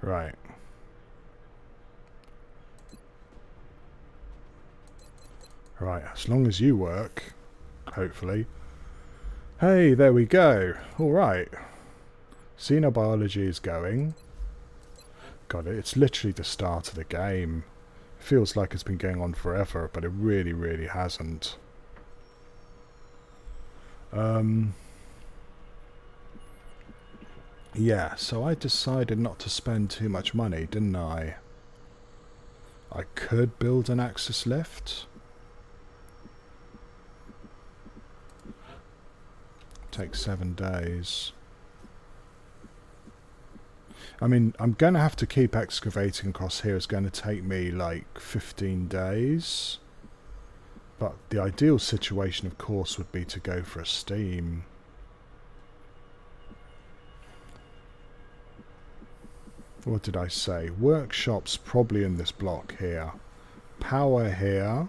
Right. Right, as long as you work, hopefully. Hey, there we go. Alright. Xenobiology is going. God, it's literally the start of the game. Feels like it's been going on forever, but it really, really hasn't. Yeah, so I decided not to spend too much money, didn't I? I could build an access lift. Takes 7 days. I mean, I'm going to have to keep excavating across here. It's going to take me like 15 days. But the ideal situation, of course, would be to go for a steam. What did I say? Workshops probably in this block here. Power here.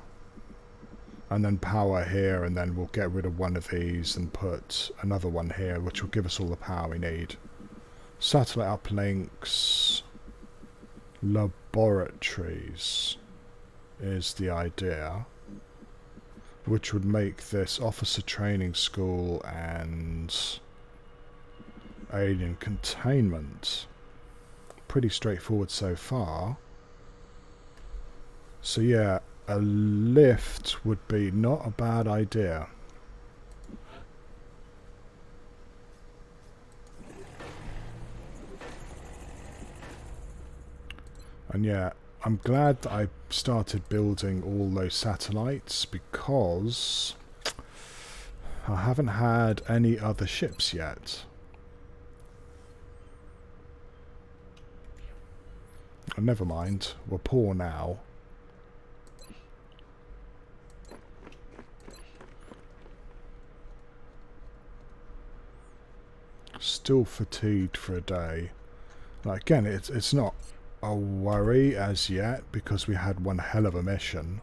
And then power here, and then we'll get rid of one of these and put another one here, which will give us all the power we need. Satellite uplinks. Laboratories is the idea, which would make this officer training school and alien containment. Pretty straightforward so far. So yeah, a lift would be not a bad idea. And yeah, I'm glad that I started building all those satellites, because I haven't had any other ships yet. Oh, never mind, we're poor now. Still fatigued for a day. Like, again, it's not a worry as yet, because we had one hell of a mission.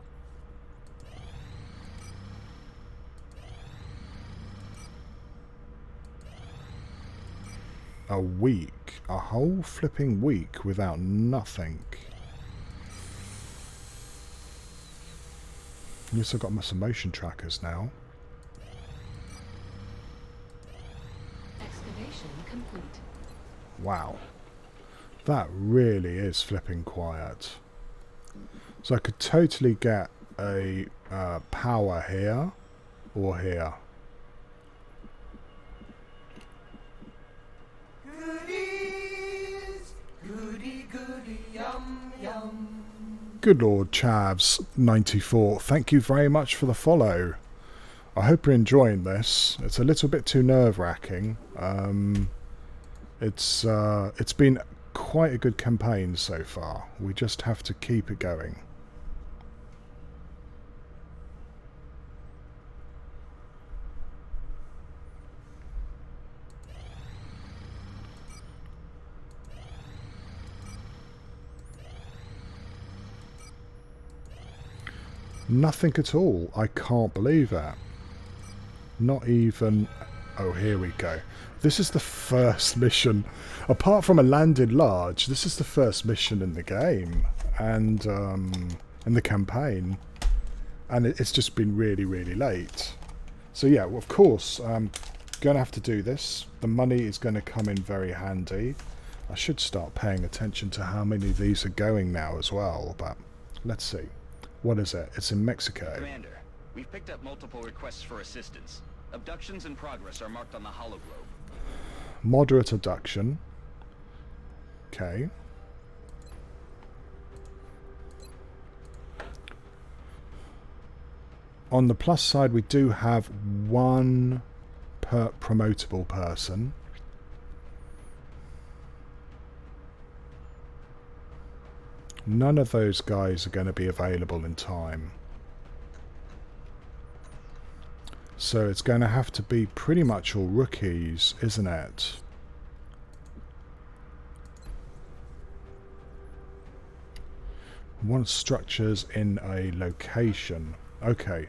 A week. A whole flipping week without nothing. At least I've got some motion trackers now. Excavation complete. Wow. That really is flipping quiet. So I could totally get a power here or here. Goodies, goody, goody, yum, yum. Good Lord, Chavs94, thank you very much for the follow. I hope you're enjoying this. It's a little bit too nerve-wracking. It's been quite a good campaign so far. We just have to keep it going. Nothing at all. I can't believe that. Not even... Oh, here we go. This is the first mission. Apart from a landed large, this is the first mission in the game. And in the campaign. And it's just been really, really late. So yeah, well, of course, I'm going to have to do this. The money is going to come in very handy. I should start paying attention to how many of these are going now as well. But let's see. What is it? It's in Mexico. Commander, we've picked up multiple requests for assistance. Abductions in progress are marked on the hologlobe. Moderate abduction. Okay. On the plus side, we do have one promotable person. None of those guys are going to be available in time. So it's going to have to be pretty much all rookies, isn't it? Want structures in a location. Okay.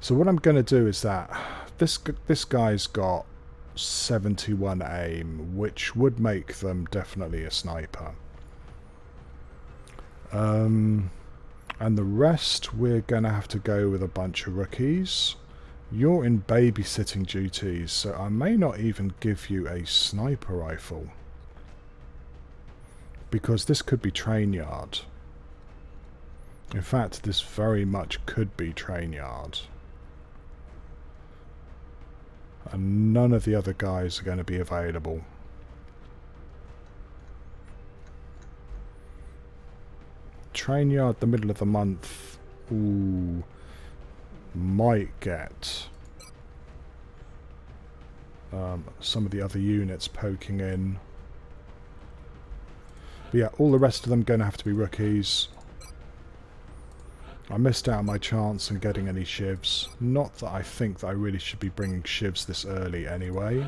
So what I'm going to do is that this guy's got 71 aim, which would make them definitely a sniper. And the rest, we're going to have to go with a bunch of rookies. You're in babysitting duties, so I may not even give you a sniper rifle. Because this could be train yard. In fact, this very much could be train yard. And none of the other guys are going to be available. Train yard, the middle of the month. Ooh, might get some of the other units poking in. But yeah, all the rest of them going to have to be rookies. I missed out on my chance on getting any shivs. Not that I think that I really should be bringing shivs this early anyway.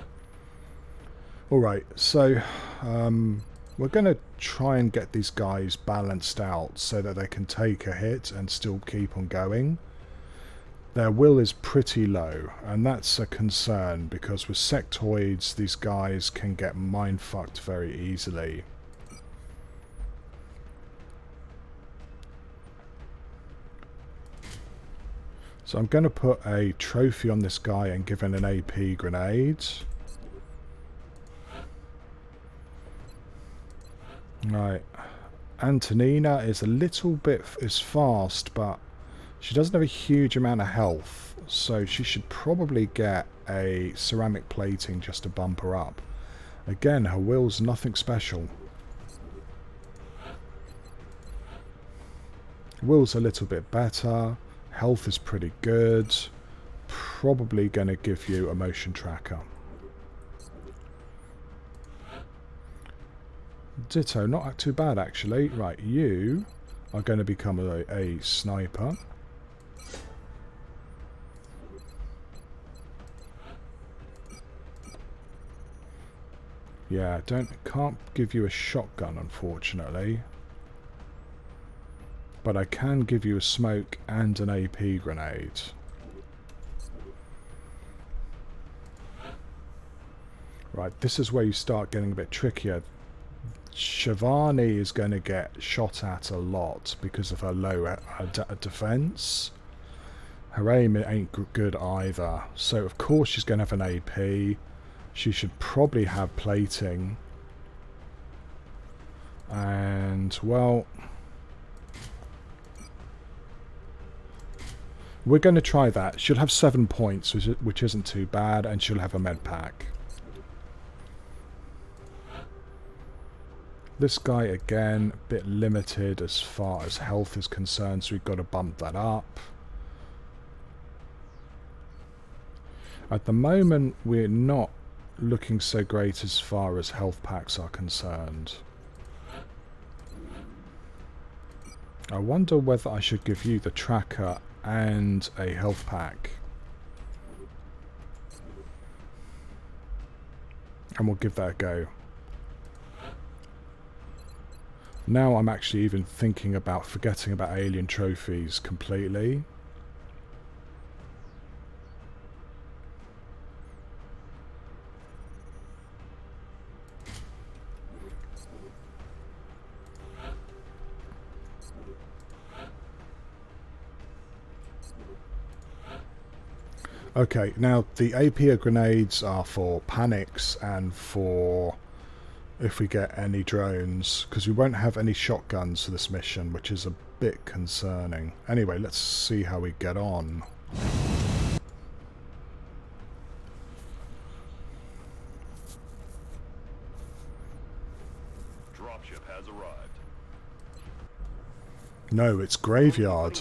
Alright, so we're going to try and get these guys balanced out so that they can take a hit and still keep on going. Their will is pretty low, and that's a concern because with sectoids these guys can get mind-fucked very easily. So I'm going to put a trophy on this guy and give him an AP grenade. Right. Antonina is a little bit fast, but she doesn't have a huge amount of health. So she should probably get a ceramic plating just to bump her up. Again, her will's nothing special. Will's a little bit better. Health is pretty good. Probably going to give you a motion tracker. Ditto, not too bad actually. Right, you are going to become a sniper. Yeah, can't give you a shotgun unfortunately. But I can give you a smoke and an AP grenade. Right, this is where you start getting a bit trickier. Shivani is going to get shot at a lot because of her low defense. Her aim ain't good either. So of course she's going to have an AP. She should probably have plating. And, well, we're going to try that. She'll have 7 points, which isn't too bad, and she'll have a med pack. This guy, again, a bit limited as far as health is concerned, so we've got to bump that up. At the moment, we're not looking so great as far as health packs are concerned. I wonder whether I should give you the tracker and a health pack. And we'll give that a go. Now I'm actually even thinking about forgetting about alien trophies completely. Okay, now the AP grenades are for panics and for if we get any drones, because we won't have any shotguns for this mission, which is a bit concerning. Anyway, let's see how we get on. Dropship has arrived. No, it's graveyard.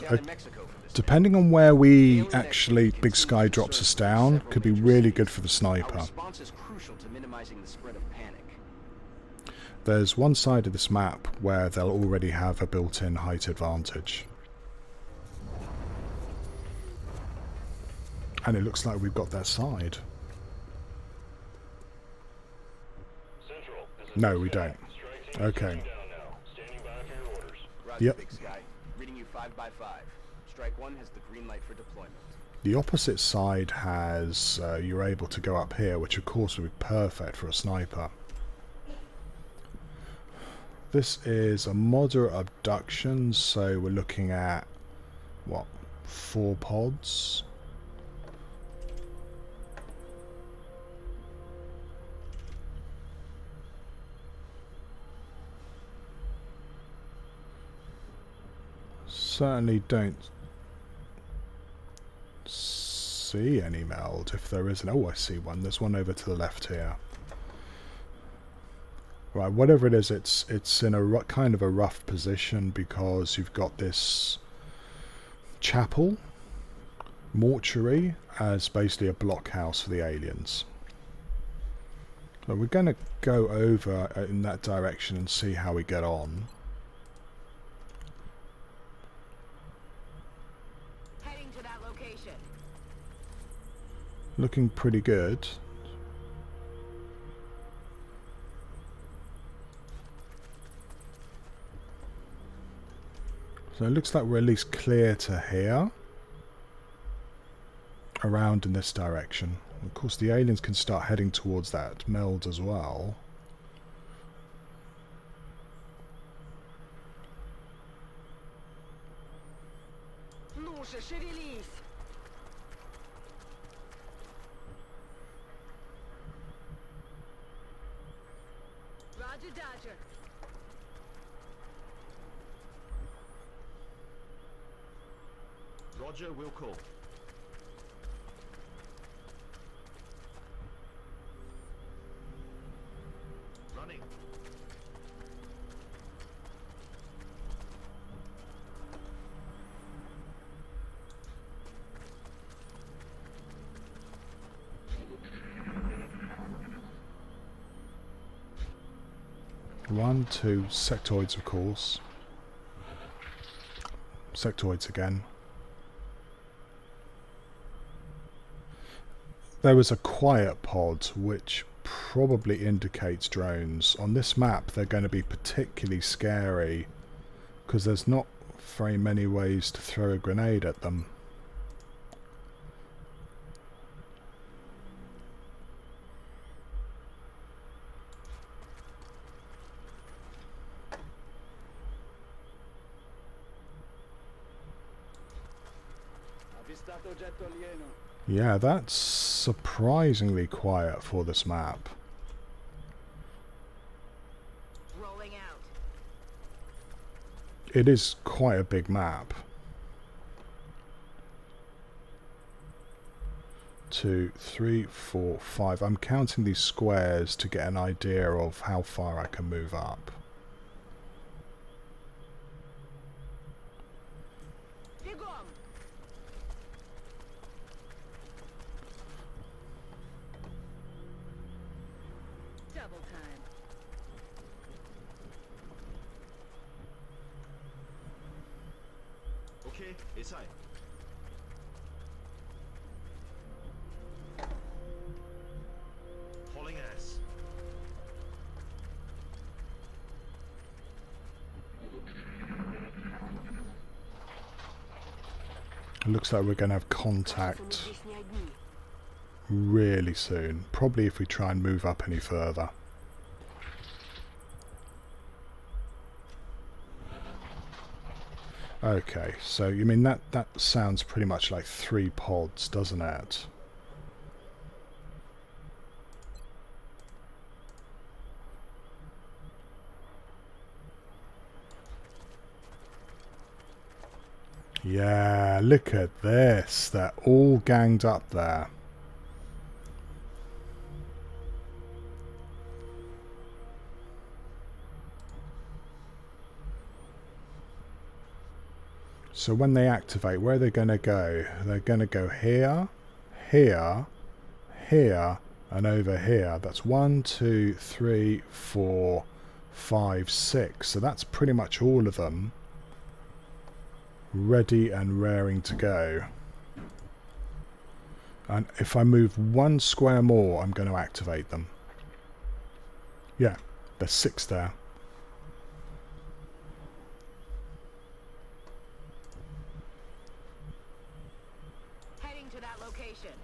Depending on where we actually Big Sky drops us down, could be really good for the sniper. There's one side of this map where they'll already have a built-in height advantage. And it looks like we've got that side. No, we don't. Okay. Yep. Reading you 5 by 5. Strike 1 has the green light for deployment. The opposite side has, you're able to go up here, which of course would be perfect for a sniper. This is a moderate abduction, so we're looking at, what, 4 pods? Certainly don't see any meld. If there isn't, oh, I see one. There's one over to the left here. Right, whatever it is, it's in a kind of a rough position because you've got this chapel, mortuary, as basically a blockhouse for the aliens. So we're going to go over in that direction and see how we get on. Heading to that location. Looking pretty good. So it looks like we're at least clear to here. Around in this direction. Of course the aliens can start heading towards that meld as well. Roger, Dodger. Roger, we'll call. Running. One, two, sectoids of course. Sectoids again. There was a quiet pod which probably indicates drones. On this map they're going to be particularly scary because there's not very many ways to throw a grenade at them. Yeah, that's surprisingly quiet for this map. Rolling out. It is quite a big map. 2, 3, 4, 5. I'm counting these squares to get an idea of how far I can move up. Double time. Okay, inside. Hauling ass. It looks like we're going to have contact really soon. Probably if we try and move up any further. Okay, so you mean that sounds pretty much like 3 pods, doesn't it? Yeah, look at this. They're all ganged up there. So when they activate, where are they going to go? They're going to go here, here, here, and over here. That's 1, 2, 3, 4, 5, 6. So that's pretty much all of them ready and raring to go. And if I move 1 square more, I'm going to activate them. Yeah, there's 6 there. To that location.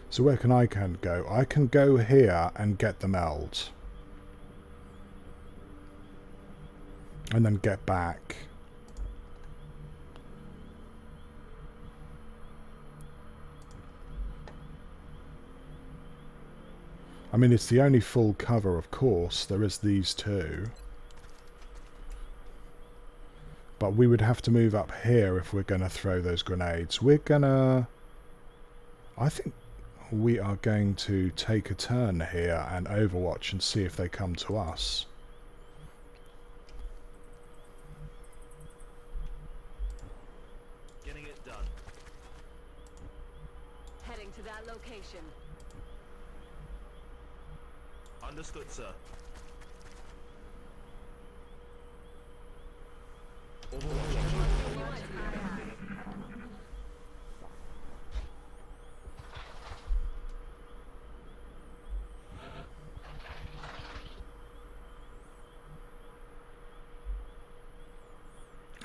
So where can I go? I can go here and get the meld. And then get back. I mean, it's the only full cover, of course. There is these two. But we would have to move up here if we're going to throw those grenades. We're going to... I think we are going to take a turn here and overwatch and see if they come to us. Getting it done. Heading to that location. Understood, sir.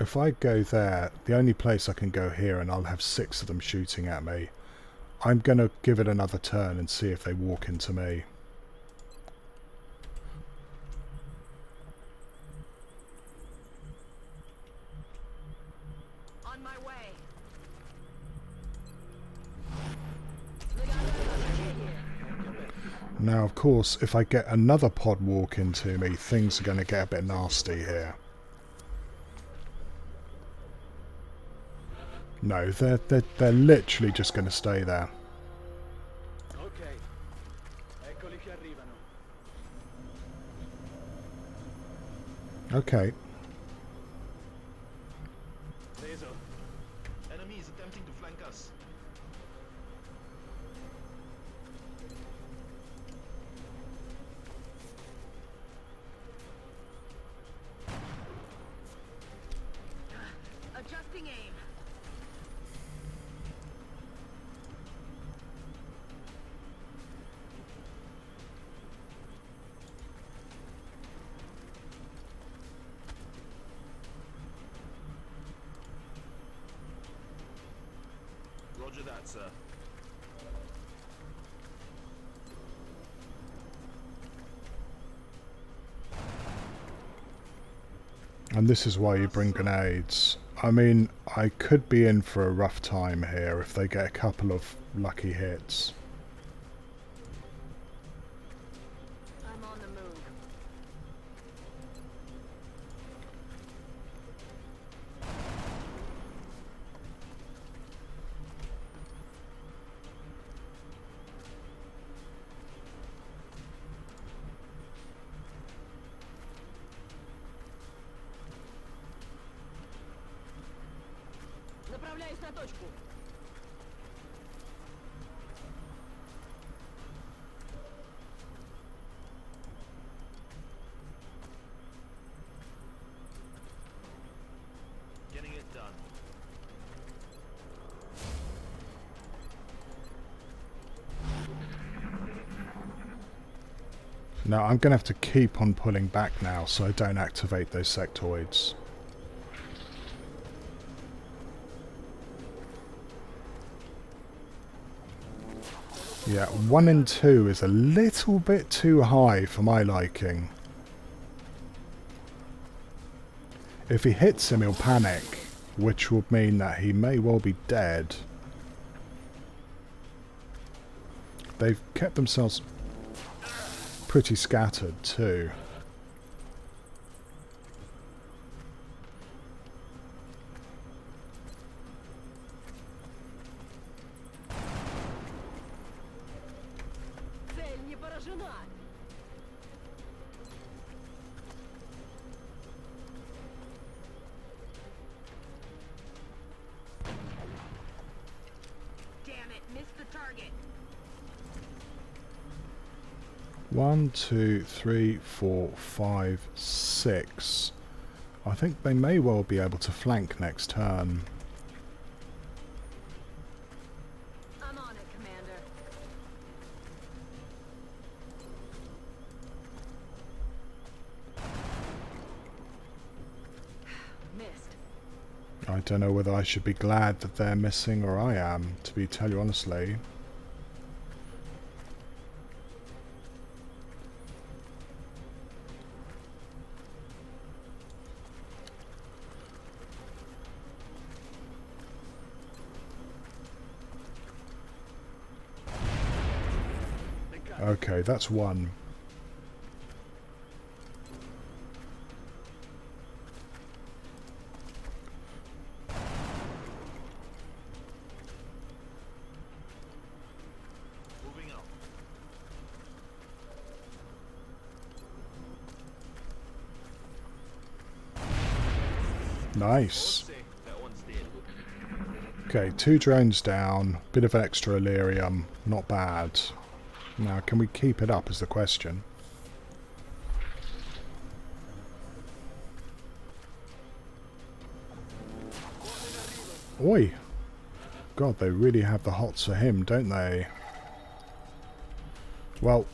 If I go there, the only place I can go here and I'll have 6 of them shooting at me. I'm going to give it another turn and see if they walk into me. On my way. Now, of course, if I get another pod walk into me, things are going to get a bit nasty here. No, they're literally just going to stay there. Ok, eccoli che arrivano. Okay. Preso. Enemy is attempting to flank us. Adjusting aim. Roger that, sir. And this is why you bring grenades. I mean, I could be in for a rough time here if they get a couple of lucky hits. I'm on the move. Направляюсь на точку. Getting it done. Now, I'm going to have to keep on pulling back now so I don't activate those sectoids. Yeah, 1 and 2 is a little bit too high for my liking. If he hits him, he'll panic, which would mean that he may well be dead. They've kept themselves pretty scattered too. Цель не поражена. Damn it, missed the target. 1, 2, 3, 4, 5, 6. I think they may well be able to flank next turn. I'm on it, Commander. Missed. I don't know whether I should be glad that they're missing or I am, to tell you honestly. Okay, that's one. Moving out. Nice. Say that one's dead. Okay, 2 drones down. Bit of an extra Illyrium. Not bad. Now, can we keep it up is the question. Oi! God, they really have the hots for him, don't they? Well,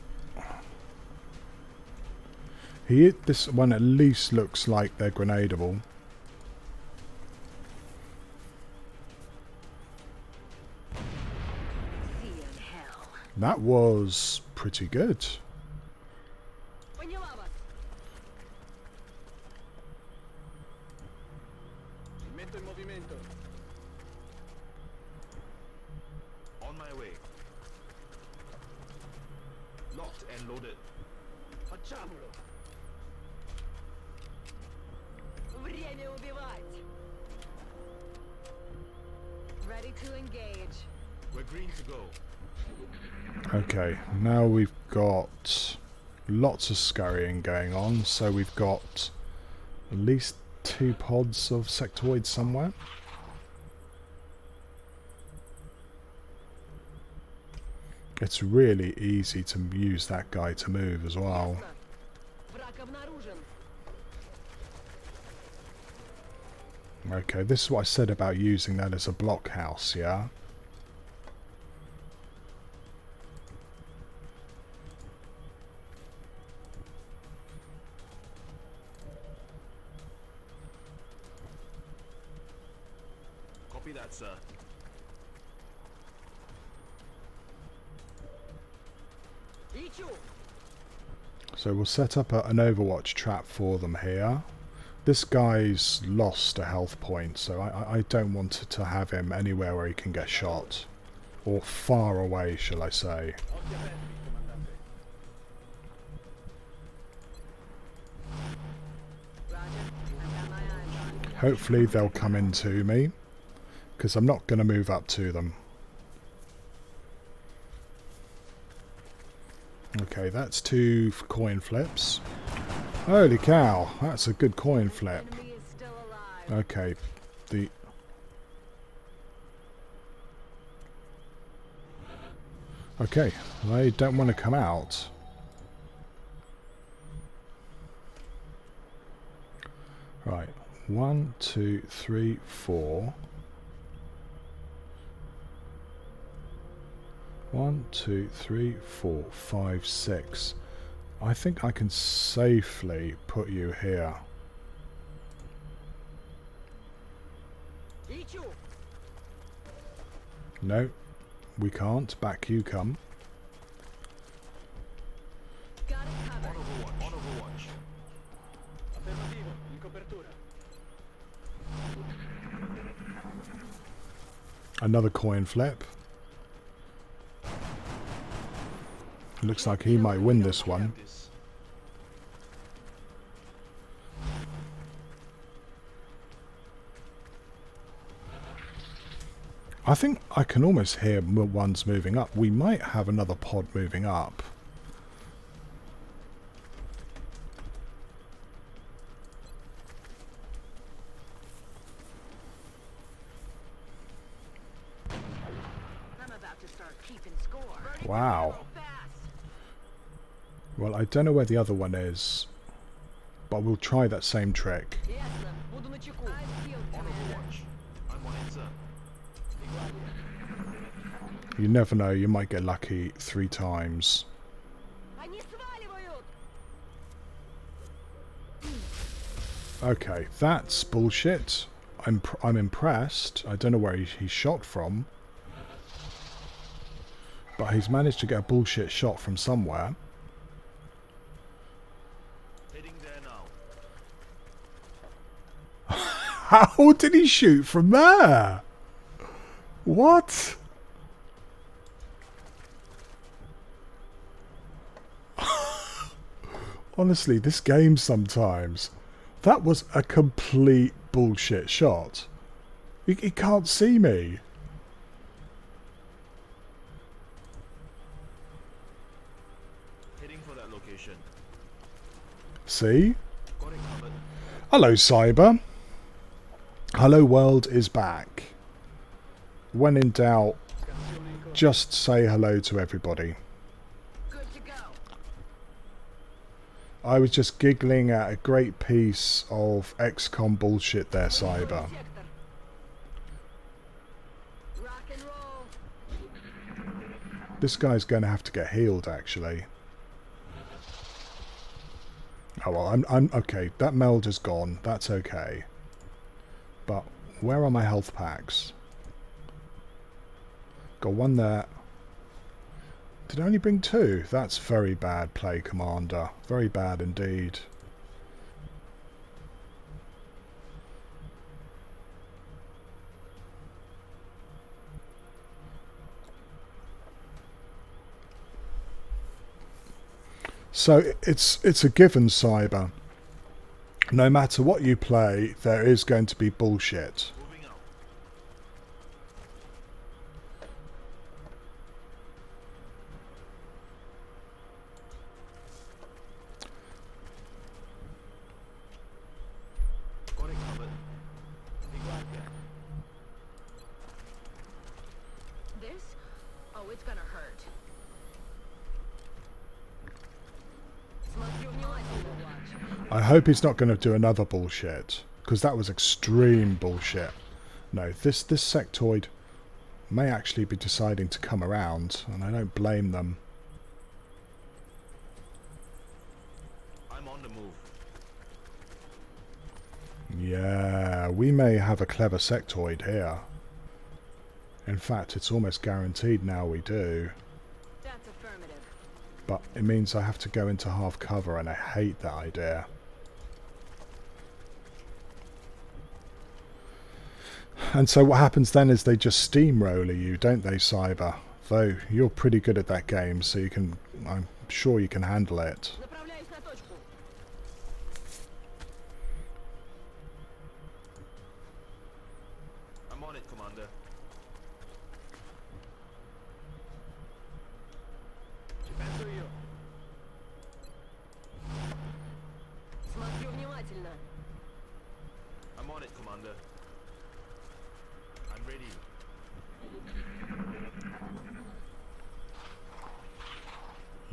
this one at least looks like they're grenadable. See you in hell. That was pretty good. Поняла вас. Metto in movimento. On my way. Locked and loaded. Facciamolo. Время убивать. Ready to engage. We're green to go. Okay, now we've got lots of scurrying going on, so we've got at least 2 pods of sectoids somewhere. It's really easy to use that guy to move as well. Враг обнаружен. Okay, this is what I said about using that as a blockhouse, yeah? Copy that, sir. Ищу. So we'll set up an overwatch trap for them here. This guy's lost a health point, so I don't want to have him anywhere where he can get shot. Or far away, shall I say. Occhi aperti, comandante. Roger. I've got my eyes on. Hopefully they'll come into me, because I'm not going to move up to them. Okay, that's 2 coin flips. Holy cow, that's a good coin flip. Enemy is still alive. Okay, the... Okay, they don't want to come out. Right, 1, 2, 3, 4. 1, 2, 3, 4, 5, 6. I think I can safely put you here. Ищу. No, we can't. Back you come. Got it covered. On overwatch. Affermativo, in copertura. Another coin flip. Looks like he might win this one. This. I think I can almost hear ones moving up. We might have another pod moving up. I'm about to start keeping score. Wow. Fast. Well, I don't know where the other one is, but we'll try that same trick. Ясно. Буду на чеку. Eyes peeled, On Commander. overwatch. I'm on it, sir. You never know, you might get lucky 3 times. Они сваливают. Okay, that's bullshit. I'm impressed. I don't know where he shot from, but he's managed to get a bullshit shot from somewhere. Heading there now. How did he shoot from there? What? Honestly, this game sometimes... That was a complete bullshit shot. He can't see me. Heading for that location. See? Got it covered. Hello, Cyber. Hello World is back. When in doubt, just say hello to everybody. Good to go. I was just giggling at a great piece of XCOM bullshit there, Cyber. Sector. Rock and roll. This guy's going to have to get healed, actually. Oh well, I'm okay. That meld is gone. That's okay. But where are my health packs? Got one there. Did I only bring two? That's very bad play, Commander. Very bad indeed. So it's a given, Cyber. No matter what you play, there is going to be bullshit. Moving out. Got it covered. Be glad there. This? Oh, it's gonna hurt. Смотрю внимательно, watch. I hope he's not going to do another bullshit, because that was extreme bullshit. No, this sectoid may actually be deciding to come around, and I don't blame them. I'm on the move. Yeah, we may have a clever sectoid here. In fact, it's almost guaranteed now we do. That's affirmative. But it means I have to go into half cover, and I hate that idea. And so what happens then is they just steamroller you, don't they, Cyber? Though you're pretty good at that game, so you can... I'm sure you can handle it. Направляюсь на точку. I'm on it, Commander. Смотрю внимательно. I'm on it, Commander. I'm ready.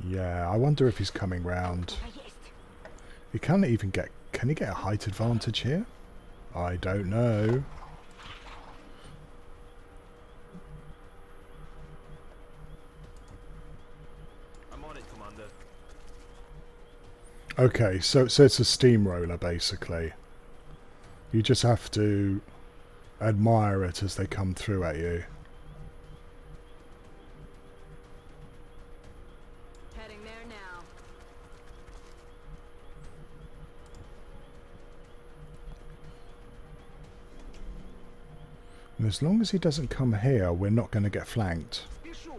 Yeah, I wonder if he's coming round. He can't even get... Can he get a height advantage here? I don't know. I'm on it, Commander. Okay, so it's a steamroller, basically. You just have to admire it as they come through at you. Heading there now. And as long as he doesn't come here, we're not going to get flanked. Спешу.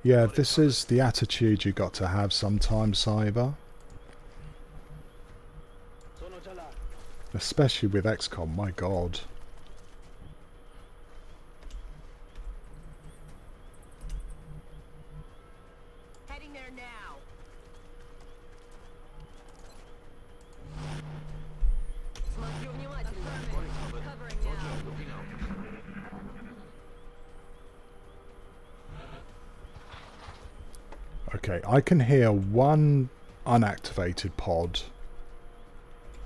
Yeah, this is the attitude you got to have sometimes, Cyber. Especially with XCOM, my god. Heading there now. Смотрю внимательно. Covering now. Looking out. Okay, I can hear one unactivated pod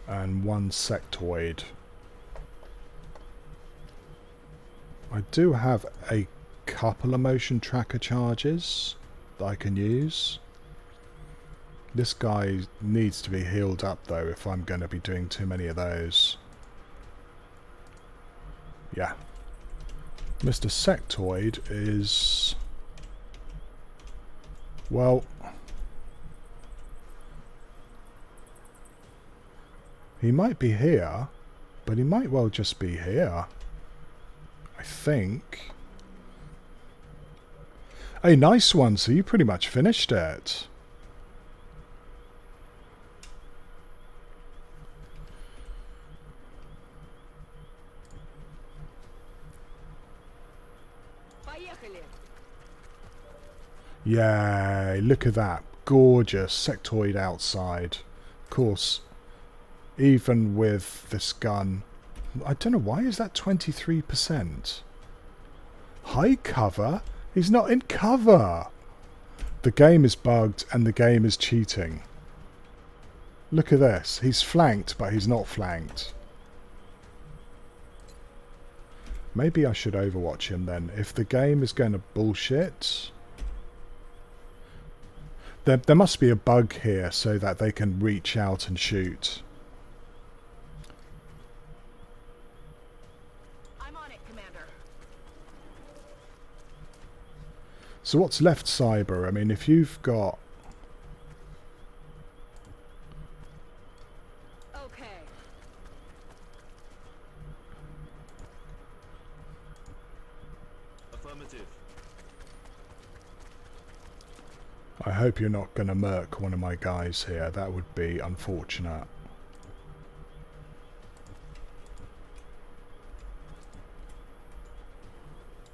and one sectoid. I do have a couple of motion tracker charges that I can use. This guy needs to be healed up though if I'm going to be doing too many of those. Yeah. Mr. Sectoid is... Well... He might be here, but he might well just be here. I think. Hey, nice one. So you pretty much finished it. Поехали! Yay, look at that. Gorgeous sectoid outside. Of course, even with this gun, I don't know, why is that 23%? High cover? He's not in cover! The game is bugged and the game is cheating. Look at this. He's flanked, but he's not flanked. Maybe I should overwatch him then. If the game is going to bullshit... There must be a bug here so that they can reach out and shoot. I'm on it, Commander. So what's left, Cyber? I mean, if you've got... Okay. Affirmative. I hope you're not going to murk one of my guys here. That would be unfortunate.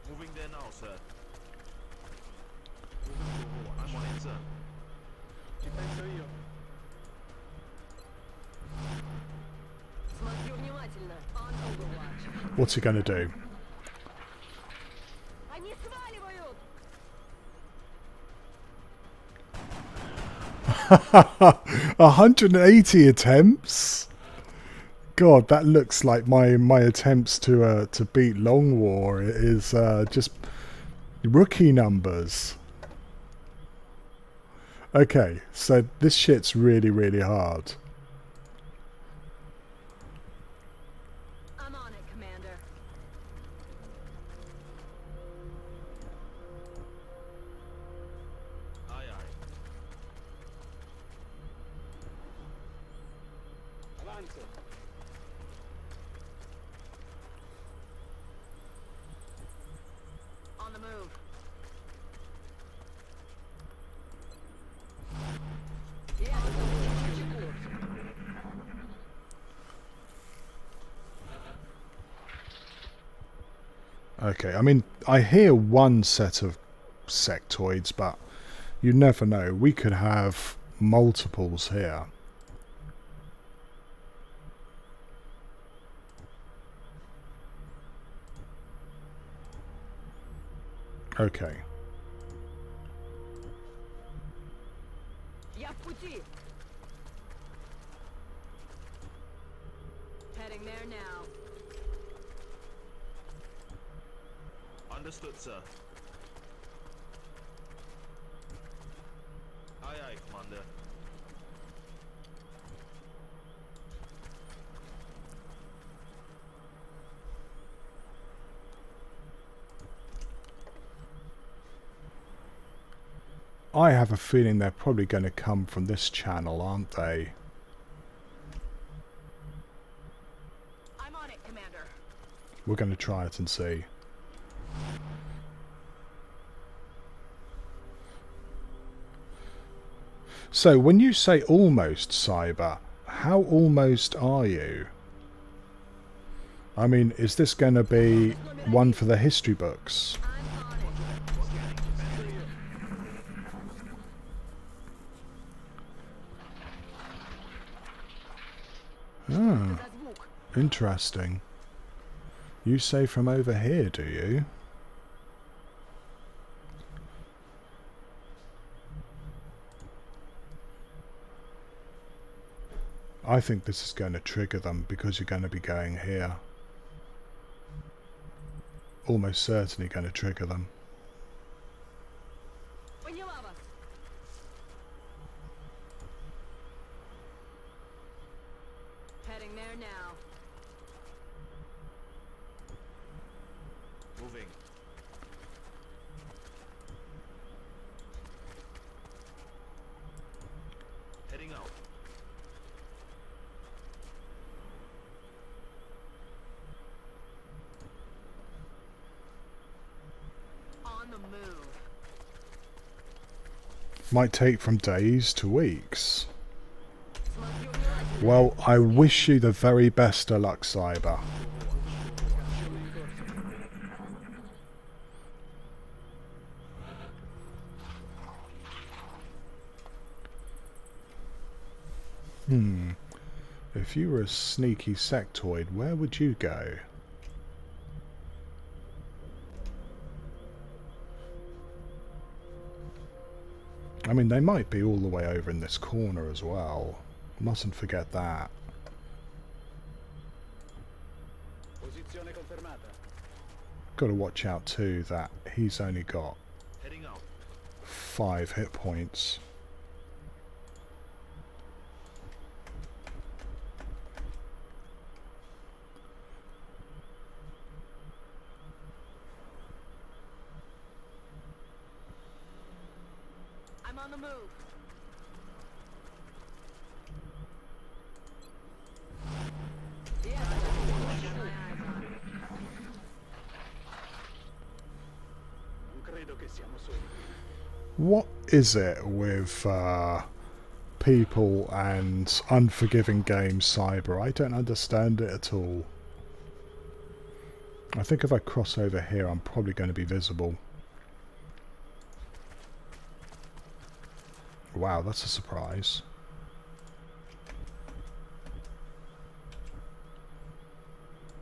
Moving there now, sir. I'm on it, sir. Смотрю внимательно. On Overwatch. What's he going to do? Они сваливают! 180 attempts? God, that looks like my attempts to beat Long War is just rookie numbers. Okay, so this shit's really, really hard. I'm on it, Commander. Aye, aye. On the move. Okay, I mean, I hear one set of sectoids, but you never know. We could have multiples here. Okay. Я в пути. Heading there now. Understood, sir. Aye, aye, Commander. I have a feeling they're probably going to come from this channel, aren't they? I'm on it, Commander. We're going to try it and see. So, when you say almost, Cyber, how almost are you? I mean, is this going to be one for the history books? I'm on it. Ah, За звук. interesting. You say from over here, do you? I think this is going to trigger them because you're going to be going here. Almost certainly going to trigger them. Поняла вас. Heading there now. Moving. Heading out. On the move. Might take from days to weeks. Well, I wish you the very best of luck, Cyber. If you were a sneaky sectoid, where would you go? I mean, they might be all the way over in this corner as well. Mustn't forget that. Posizione confermata. Got to watch out too that he's only got Heading out. 5 hit points. I'm on the move. Yeah. Got my eyes on it. Non credo che siamo soli. What is it with people and unforgiving games, Cyber? I don't understand it at all. I think if I cross over here, I'm probably going to be visible. Wow, that's a surprise.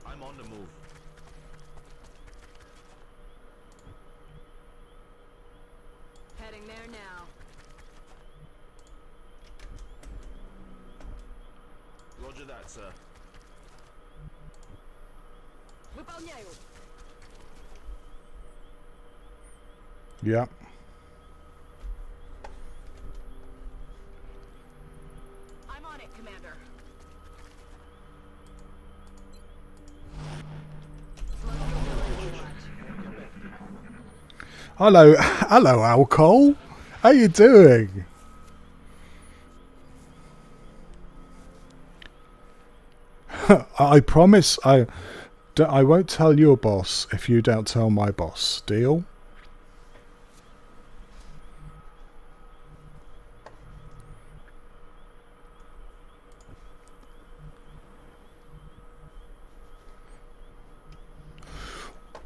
I'm on the move. Heading there now. Roger that, sir. Выполняю. Yep. I'm on it, Commander. Hello, hello, Alcohol. How you doing? I promise I won't tell your boss if you don't tell my boss. Deal?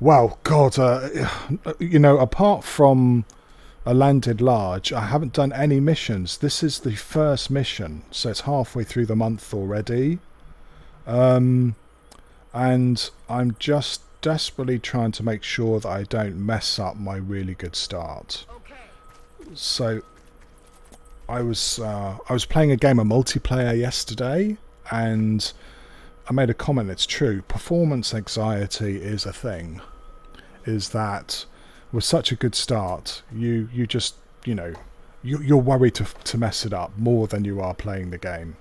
Well, God, you know, apart from a landed large, I haven't done any missions. This is the first mission, so it's halfway through the month already. And I'm just desperately trying to make sure that I don't mess up my really good start. Okay. So I was playing a game of multiplayer yesterday, and I made a comment. It's true. Performance anxiety is a thing. Is that with such a good start, you just, you know, you're worried to mess it up more than you are playing the game.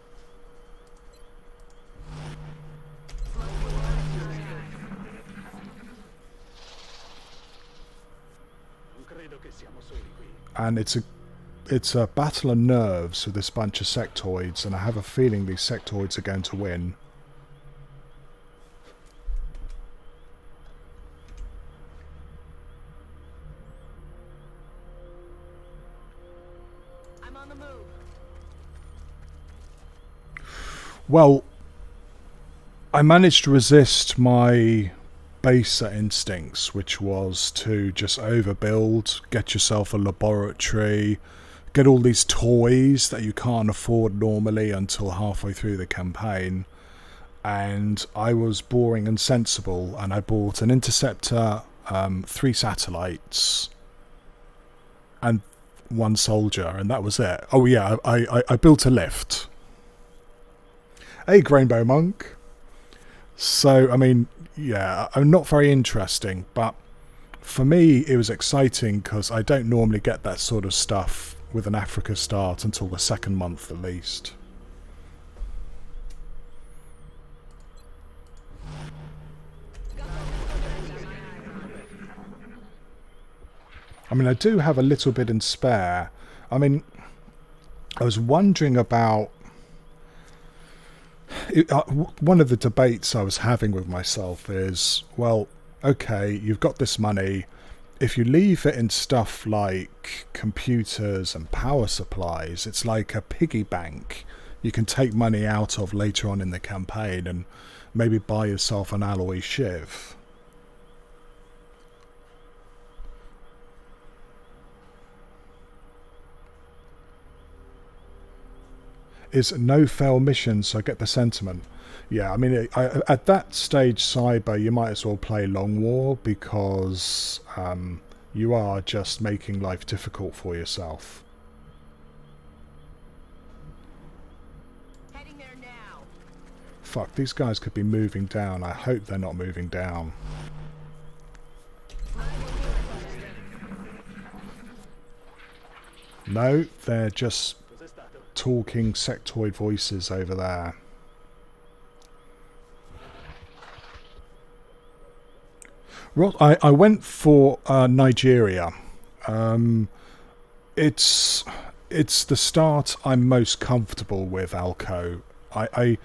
And it's a battle of nerves with this bunch of sectoids, and I have a feeling these sectoids are going to win. I'm on the move. Well, I managed to resist my baser instincts, which was to just overbuild, get yourself a laboratory, get all these toys that you can't afford normally until halfway through the campaign. And I was boring and sensible, and I bought an interceptor, 3 satellites, and 1 soldier, and that was it. Oh yeah, I built a lift. Hey, Grainbow Monk. So, I mean, yeah, I'm not very interesting, but for me it was exciting because I don't normally get that sort of stuff with an Africa start until the 2nd month at least. I mean, I do have a little bit in spare. I mean, I was wondering about... one of the debates I was having with myself is, well, okay, you've got this money. if you leave it in stuff like computers and power supplies, it's like a piggy bank you can take money out of later on in the campaign and maybe buy yourself an alloy shiv. Is no fail mission, so I get the sentiment. Yeah, I mean, at that stage, Cyber, you might as well play Long War, because you are just making life difficult for yourself. Heading there now. Fuck, these guys could be moving down. I hope they're not moving down. No, they're just talking sectoid voices over there. I went for Nigeria. It's the start I'm most comfortable with, Alco. I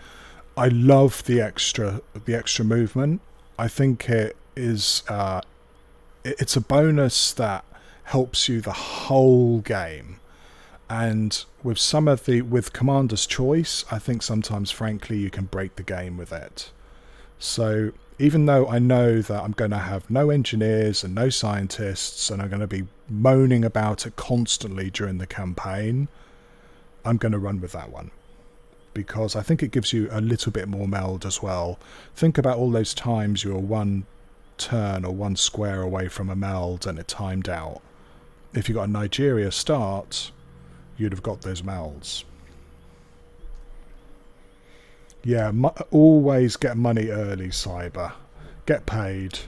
love the extra movement. I think it is it's a bonus that helps you the whole game. And with with Commander's Choice, I think sometimes, frankly, you can break the game with it. So even though I know that I'm going to have no engineers and no scientists, and I'm going to be moaning about it constantly during the campaign, I'm going to run with that one. Because I think it gives you a little bit more meld as well. Think about all those times you were one turn or one square away from a meld and it timed out. If you got a Nigeria start, you'd have got those melds. Yeah, always get money early, Cyber. Get paid.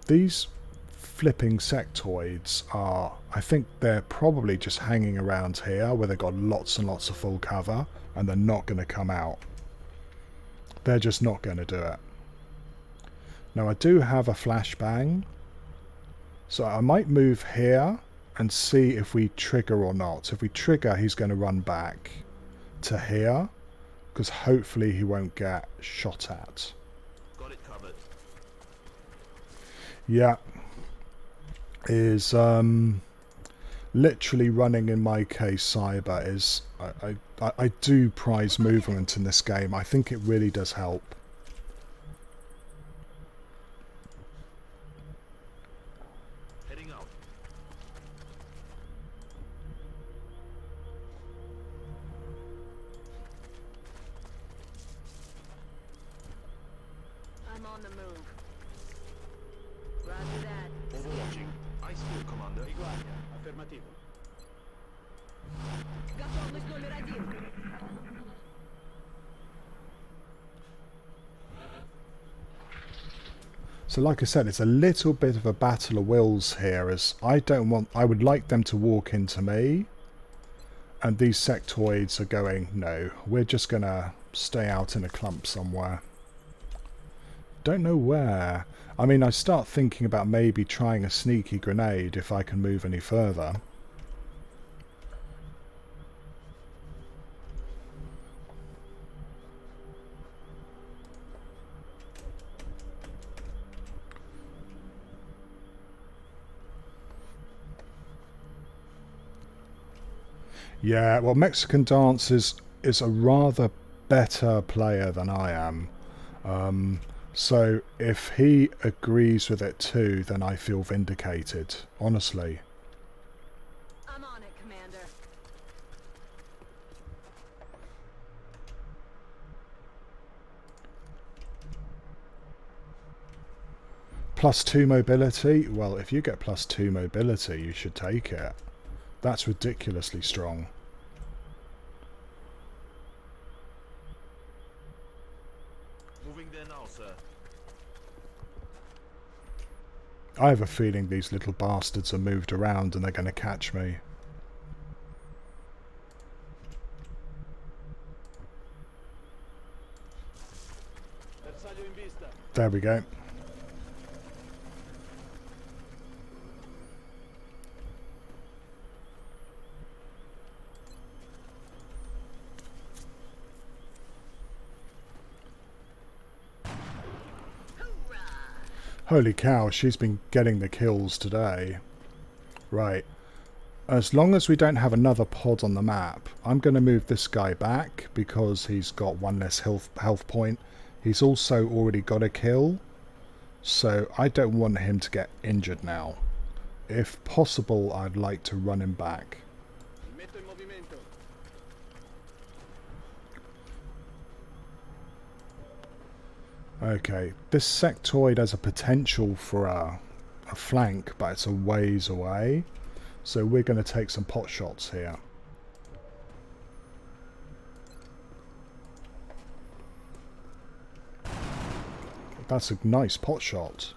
These flipping sectoids are, I think they're probably just hanging around here where they've got lots and lots of full cover, and they're not going to come out. They're just not going to do it. Now, I do have a flashbang, so I might move here and see if we trigger or not. If we trigger, he's going to run back to here, because hopefully he won't get shot at. Got it covered. Yeah. Is literally running, in my case, Cyber, is I do prize movement in this game. I think it really does help. Heading out. I'm on the move. Roger that. Overwatching. I see you, Commander. Affermativo. Готовность номер 1. So like I said, it's a little bit of a battle of wills here, as I would like them to walk into me, and these sectoids are going, no, we're just gonna stay out in a clump somewhere. Don't know where. I mean, I start thinking about maybe trying a sneaky grenade if I can move any further. Yeah, well, Mexican Dance is a rather better player than I am. So if he agrees with it too, then I feel vindicated, honestly. I'm on it, Commander. +2 mobility? Well, if you get +2 mobility, you should take it. That's ridiculously strong. Moving there now, sir. I have a feeling these little bastards are moved around and they're going to catch me. Bersaglio in vista. There we go. Holy cow, she's been getting the kills today. Right. As long as we don't have another pod on the map, I'm going to move this guy back because he's got one less health point. He's also already got a kill, so I don't want him to get injured now. If possible, I'd like to run him back. Okay, this sectoid has a potential for a flank, but it's a ways away. So we're going to take some pot shots here. That's a nice pot shot.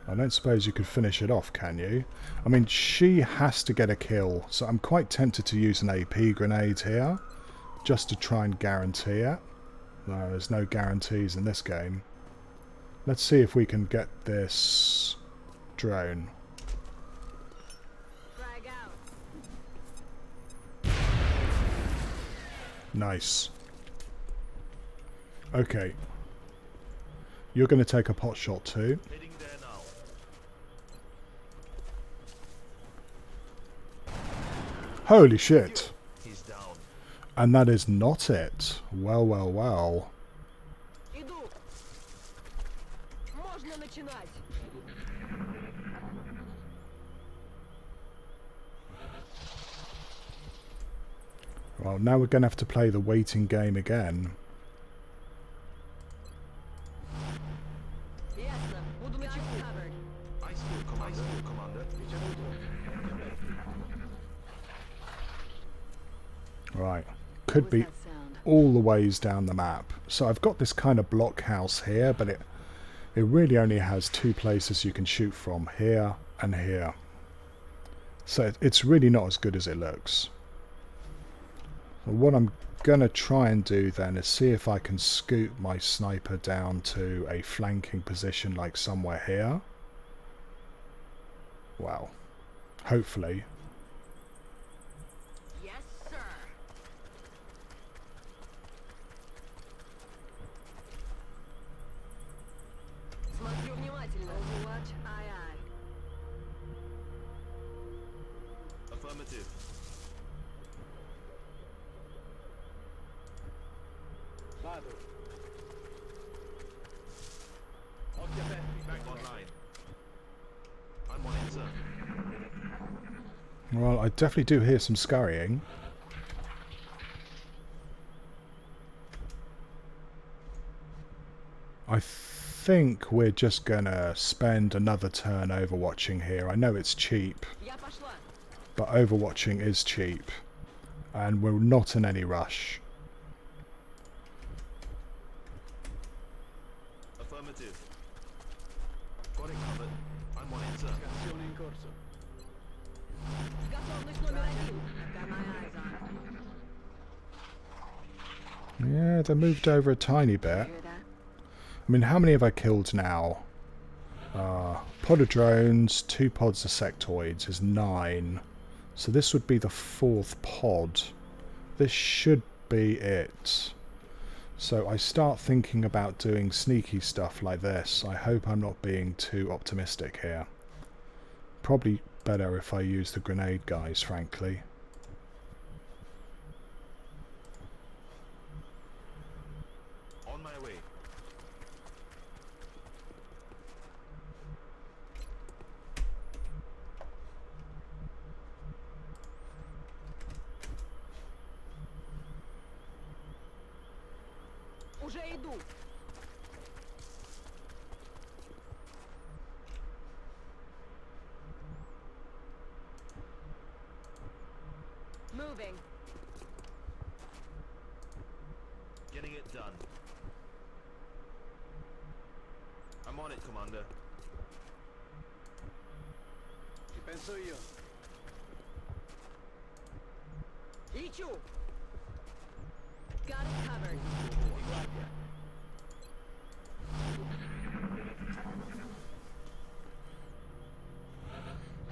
I don't suppose you could finish it off, can you? I mean, she has to get a kill, so I'm quite tempted to use an AP grenade here, just to try and guarantee it. No, there's no guarantees in this game. Let's see if we can get this drone. Frag out. Nice. Okay. You're going to take a pot shot too. Heading there now. Holy shit. He's down. And that is not it. Well, well, well. Иду. Можно начинать. Well, now we're going to have to play the waiting game again. Ясно. Буду начинать. Covered. I still commander. Right. Could What be was that sound? all the ways down the map. So I've got this kind of blockhouse here, but it really only has two places you can shoot from, here and here. So it's really not as good as it looks. So what I'm going to try and do then is see if I can scoot my sniper down to a flanking position like somewhere here. Well, hopefully. Yes, sir. Смотрю внимательно. Overwatch. Aye, aye. Affirmative. Back online. I'm on it, sir. Well, I definitely do hear some scurrying. I think we're just gonna spend another turn overwatching here. I know it's cheap, Я пошла. but overwatching is cheap. And we're not in any rush. Affirmative. Got it covered. I'm on it, sir. Готовность номер один. Got my eyes on. Yeah, they moved over a tiny bit. Hear that? I mean, how many have I killed now? Pod of drones, 2 pods of sectoids is 9. So this would be the 4th pod. This should be it. So I start thinking about doing sneaky stuff like this. I hope I'm not being too optimistic here. Probably better if I use the grenade guys, frankly. On my way. Уже иду. Moving. Getting it done. I'm on it, Commander. Ci penso io. Лечу. Got it covered.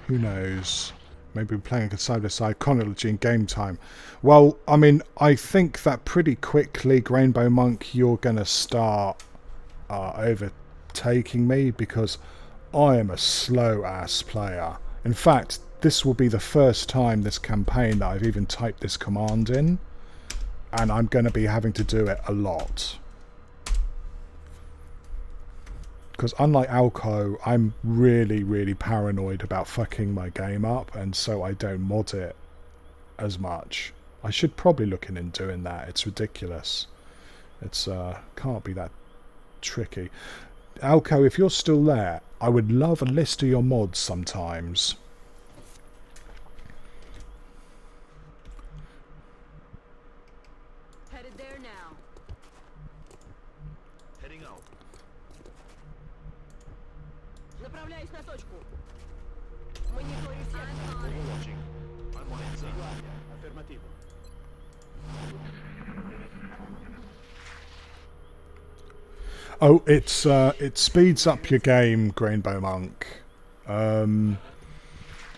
Who knows? Maybe we're playing a side-by-side chronology in game time. Well, I mean, I think that pretty quickly, Rainbow Monk, you're going to start overtaking me because I am a slow ass player. In fact, this will be the first time this campaign that I've even typed this command in, and I'm going to be having to do it a lot. Because unlike Alco, I'm really, really paranoid about fucking my game up, and so I don't mod it as much. I should probably look in and doing that. It's ridiculous. It's can't be that tricky. Alco, if you're still there, I would love a list of your mods sometimes. Headed there now. Heading out. Направляюсь на точку. Мониторю сектор. Overwatching. I'm on it, sir. Affermativo. Oh, it speeds up your game, Grainbow Monk.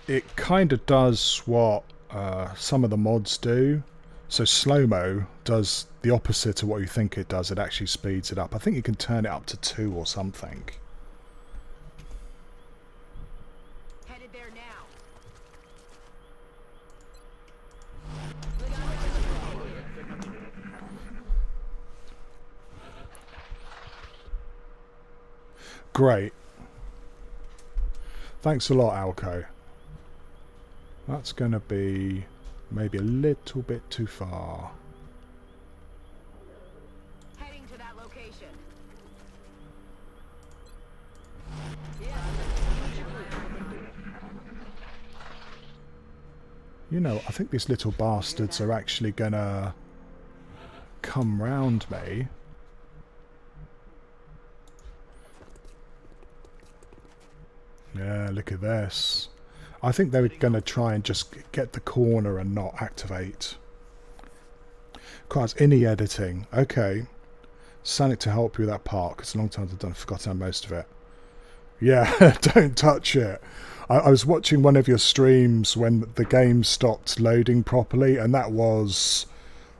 It kind of does what some of the mods do. So slow-mo does the opposite of what you think it does. It actually speeds it up. I think you can turn it up to 2 or something. Headed there now. Great. Thanks a lot, Alco. That's going to be maybe a little bit too far. Heading to that location. You know, I think these little bastards are actually going to come round me. Yeah, look at this. I think they were going to try and just get the corner and not activate. Quite any editing. Okay. Sonic to help you with that part, because it's a long time I've forgotten most of it. Yeah, don't touch it. I was watching one of your streams when the game stopped loading properly, and that was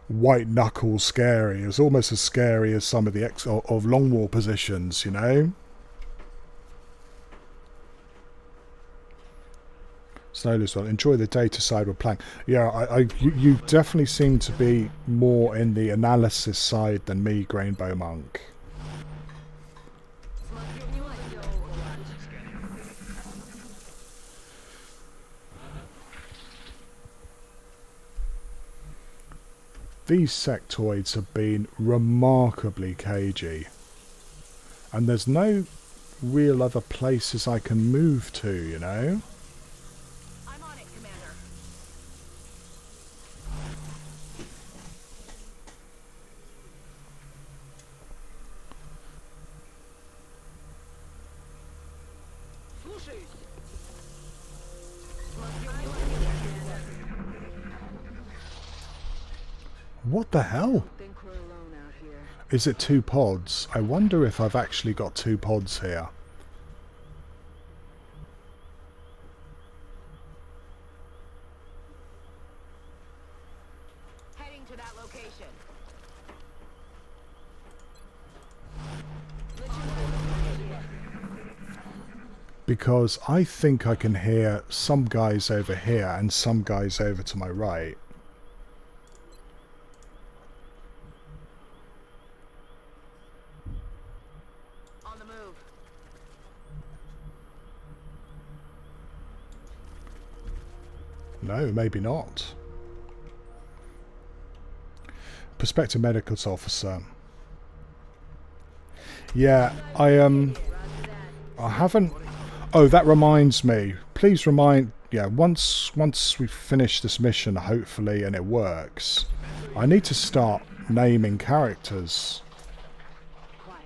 white knuckle scary. It was almost as scary as some of the of long war positions, you know? Slowly as well. Enjoy the data side we're playing. Yeah, you definitely seem to be more in the analysis side than me, Grainbow Monk. These sectoids have been remarkably cagey. And there's no real other places I can move to, you know? I'm on it, Commander. Слушаюсь. What the hell? Think we're alone out here. Is it 2 pods? I wonder if I've actually got 2 pods here. Heading to that location. Because I think I can hear some guys over here and some guys over to my right. On the move. No, maybe not. Prospective medical officer. Yeah, I haven't. Oh, that reminds me. Please remind. Yeah, once we finish this mission, hopefully, and it works, I need to start naming characters. Quiet.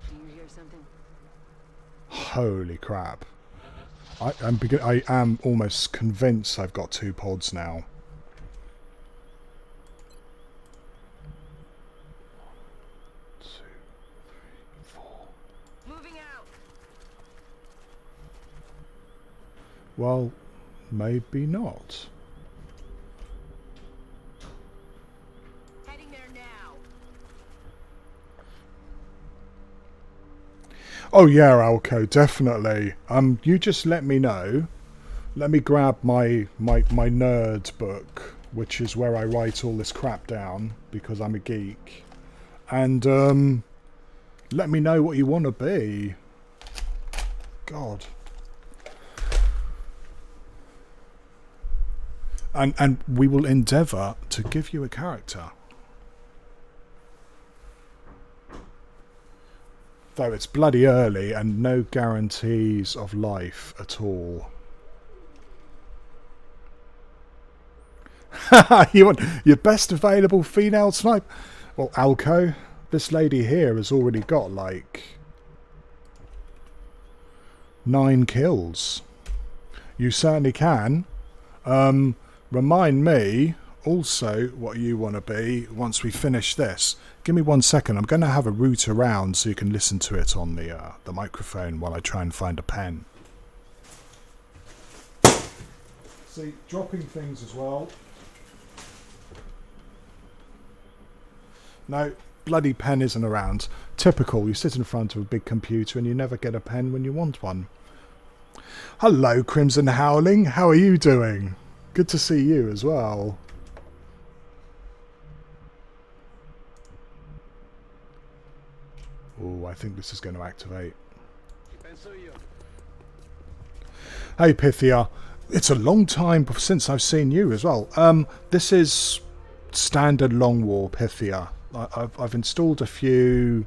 Do you hear something? Holy crap! I am almost convinced I've got 2 pods now. Moving out. Well, maybe not. Heading there now. Oh yeah, Alco, definitely. You just let me know. Let me grab my nerd book, which is where I write all this crap down because I'm a geek. And let me know what you want to be. God. And we will endeavour to give you a character. Though it's bloody early and no guarantees of life at all. You want your best available female snipe? Well, Alco, this lady here has already got like 9 kills. You certainly can. Remind me also what you want to be once we finish this. Give me 1 second. I'm going to have a route around so you can listen to it on the microphone while I try and find a pen. See, dropping things as well. No, bloody pen isn't around. Typical. You sit in front of a big computer and you never get a pen when you want one. Hello, Crimson Howling. How are you doing? Good to see you as well. Oh, I think this is going to activate. Hey, Pythia. It's a long time since I've seen you as well. This is standard Long War Pythia. I've installed a few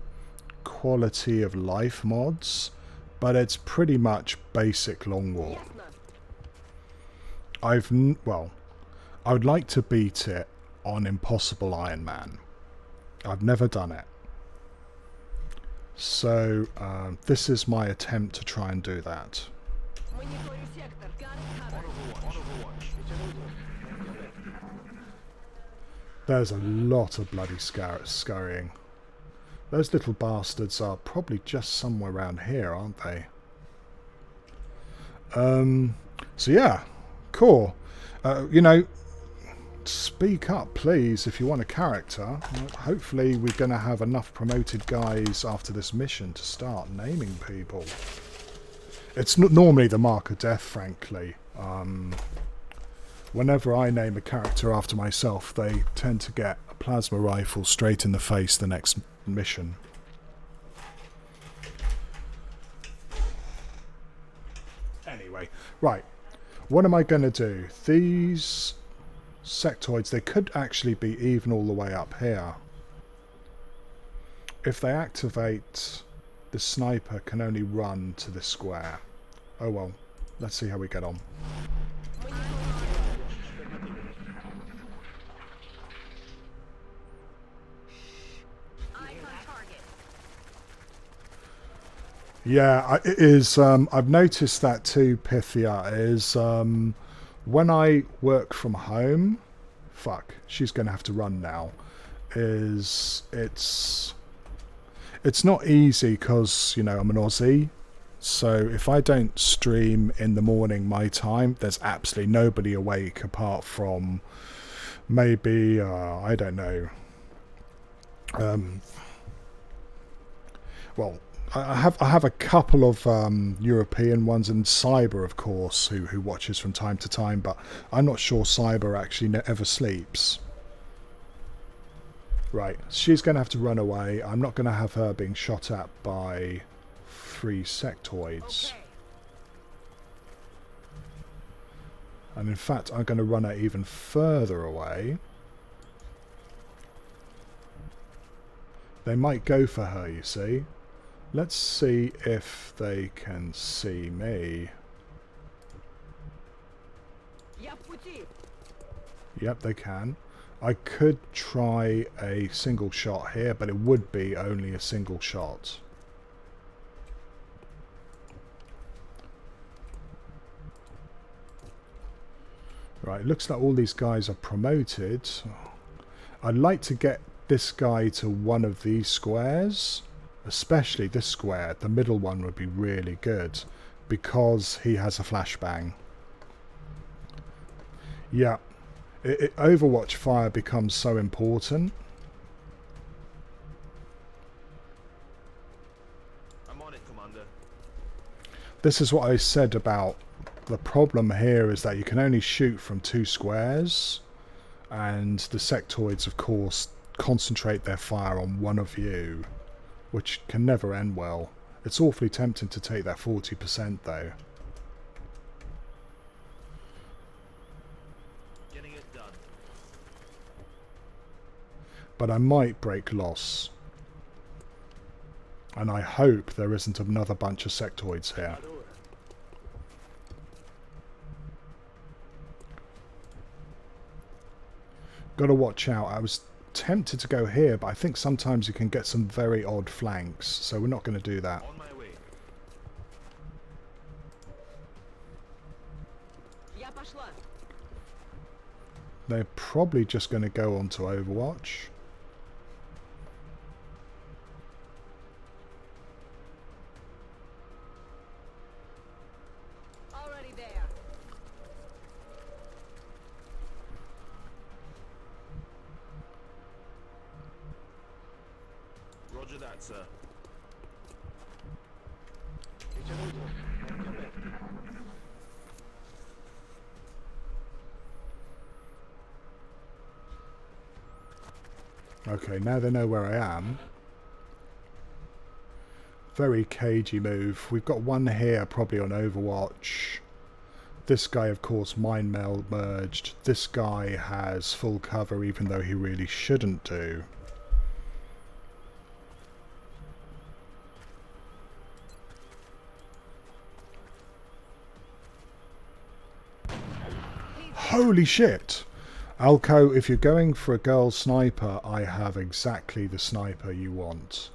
quality of life mods, but it's pretty much basic Long War. I would like to beat it on Impossible Ironman. I've never done it. So this is my attempt to try and do that. There's a lot of bloody scurrying. Those little bastards are probably just somewhere around here, aren't they? So yeah, cool. You know, speak up please if you want a character. Hopefully we're going to have enough promoted guys after this mission to start naming people. It's not normally the mark of death, frankly. Whenever I name a character after myself, they tend to get a plasma rifle straight in the face the next mission. Anyway, right. What am I going to do? These sectoids, they could actually be even all the way up here. If they activate, the sniper can only run to this square. Oh well, let's see how we get on. Yeah, it is. I've noticed that too, Pythia, is when I work from home, fuck, she's going to have to run now, it's not easy because, you know, I'm an Aussie, so if I don't stream in the morning my time, there's absolutely nobody awake apart from maybe, I don't know, well, I have a couple of European ones, and Cyber, of course, who watches from time to time, but I'm not sure Cyber actually ever sleeps. Right, she's going to have to run away. I'm not going to have her being shot at by 3 sectoids. Okay. And in fact, I'm going to run her even further away. They might go for her, you see. Let's see if they can see me. Yep, they can. I could try a single shot here, but it would be only a single shot. Right, looks like all these guys are promoted. I'd like to get this guy to one of these squares. Especially this square, the middle one would be really good because he has a flashbang. Yeah, Overwatch fire becomes so important. I'm on it, Commander. This is what I said about the problem here is that you can only shoot from 2 squares, and the sectoids, of course, concentrate their fire on one of you, which can never end well. It's awfully tempting to take that 40% though. Getting it done. But I might break loss. And I hope there isn't another bunch of sectoids here. Ad ora. Gotta watch out. I was tempted to go here, but I think sometimes you can get some very odd flanks, so we're not going to do that. On my way. Я пошла. They're probably just going to go on to Overwatch. Already there. Roger that, sir. Ricevuto. Occhi aperti. Okay, now they know where I am. Very cagey move. We've got one here probably on Overwatch. This guy, of course, mind merged. This guy has full cover even though he really shouldn't do. Holy shit! Alco, if you're going for a girl sniper, I have exactly the sniper you want.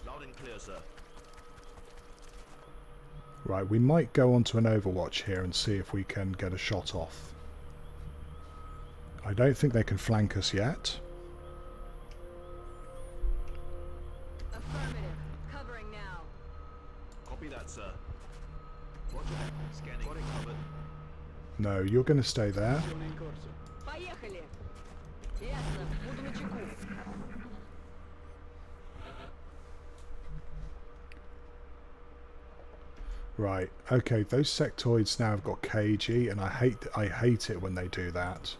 Loud and clear, sir. Right, we might go on to an Overwatch here and see if we can get a shot off. I don't think they can flank us yet. Affirmative. Covering now. Copy that, sir. Roger that. Scanning. Got it covered. No, you're going to stay there. Missione in corso. Поехали. Ясно. Буду начеку. Right, okay, those sectoids now have got KG, and I hate it when they do that.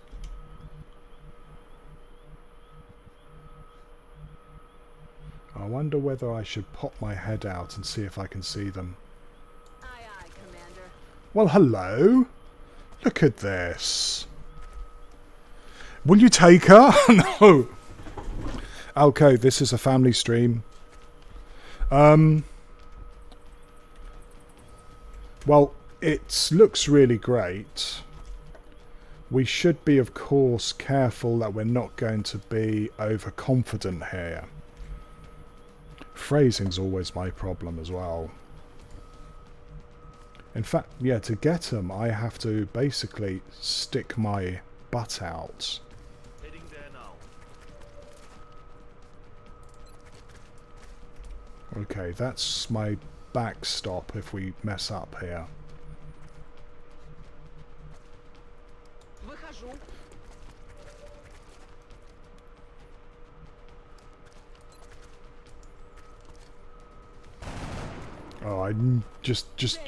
I wonder whether I should pop my head out and see if I can see them. Aye, aye, Commander. Well, hello! Look at this. Will you take her? No! Alco, this is a family stream. Well, it looks really great. We should be, of course, careful that we're not going to be overconfident here. Phrasing's always my problem as well. In fact, yeah, to get them, I have to basically stick my butt out. Heading there now. Okay, that's my backstop if we mess up here. Выхожу. Oh, you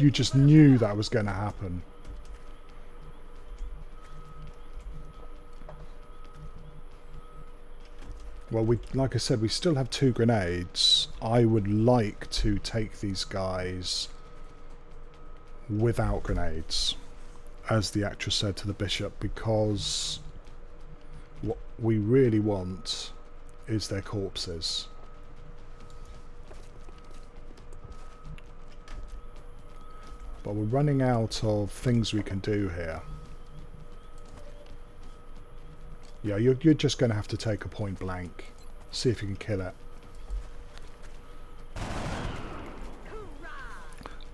just knew that was going to happen. Well, like I said, we still have 2 grenades. I would like to take these guys without grenades, as the actress said to the bishop, because what we really want is their corpses. But we're running out of things we can do here. Yeah, you're just going to have to take a point blank. See if you can kill it.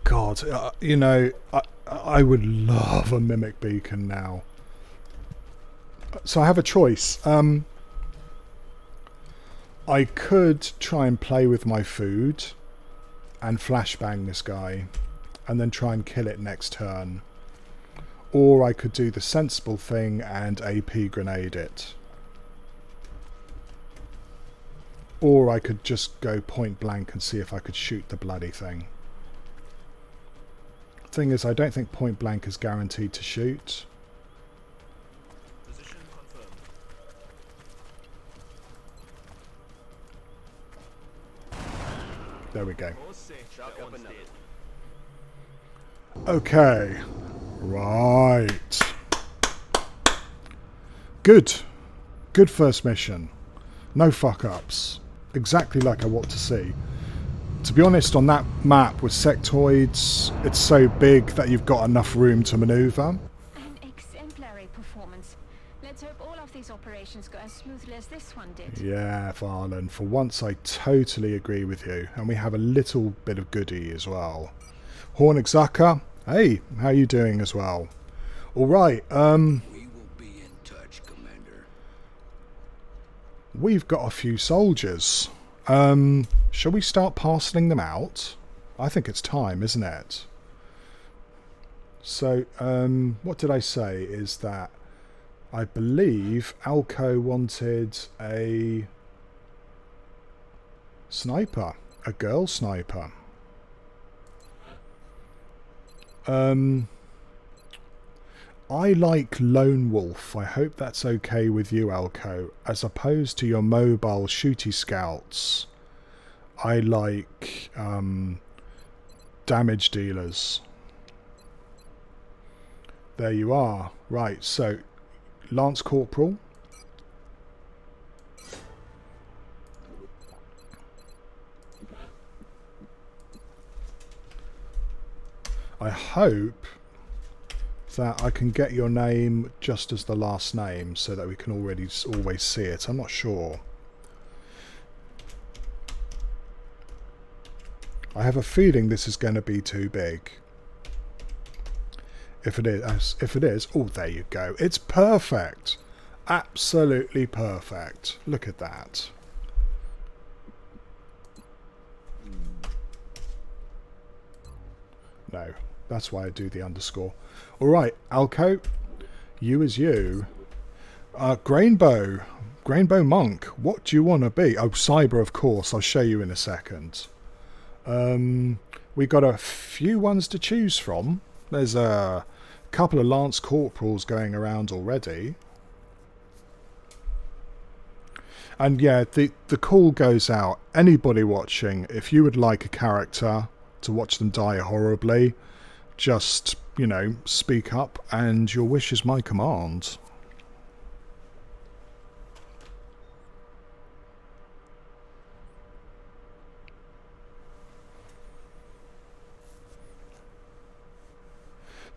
God, you know, I would love a mimic beacon now. So I have a choice. I could try and play with my food and flashbang this guy and then try and kill it next turn. Or I could do the sensible thing and AP grenade it. Or I could just go point blank and see if I could shoot the bloody thing. Thing is, I don't think point blank is guaranteed to shoot. Position confirmed. There we go. All set. Shark up another. Okay. Right. Good. Good first mission. No fuck-ups. Exactly like I want to see. To be honest, on that map with sectoids, it's so big that you've got enough room to manoeuvre. An exemplary performance. Let's hope all of these operations go as smoothly as this one did. Yeah, Varlan, for once I totally agree with you. And we have a little bit of goodie as well. Hornexaka, hey, how you doing as well? Alright, We will be in touch, Commander. we've got a few soldiers. Shall we start parceling them out? I think it's time, isn't it? So, what did I say is that I believe Alco wanted a sniper, a girl sniper. I like Lone Wolf. I hope that's okay with you, Alco. As opposed to your mobile shooty scouts, I like damage dealers. There you are. Right, so Lance Corporal. I hope that I can get your name just as the last name so that we can always see it. I'm not sure. I have a feeling this is going to be too big. If it is, oh, there you go. It's perfect. Absolutely perfect. Look at that. No, that's why I do the underscore. All right, Alco, you as you. Grainbow Monk, what do you want to be? Oh, Cyber, of course. I'll show you in a second. We got a few ones to choose from. There's a couple of Lance Corporals going around already. And yeah, the call goes out. Anybody watching, if you would like a character to watch them die horribly, just, you know, speak up and your wish is my command.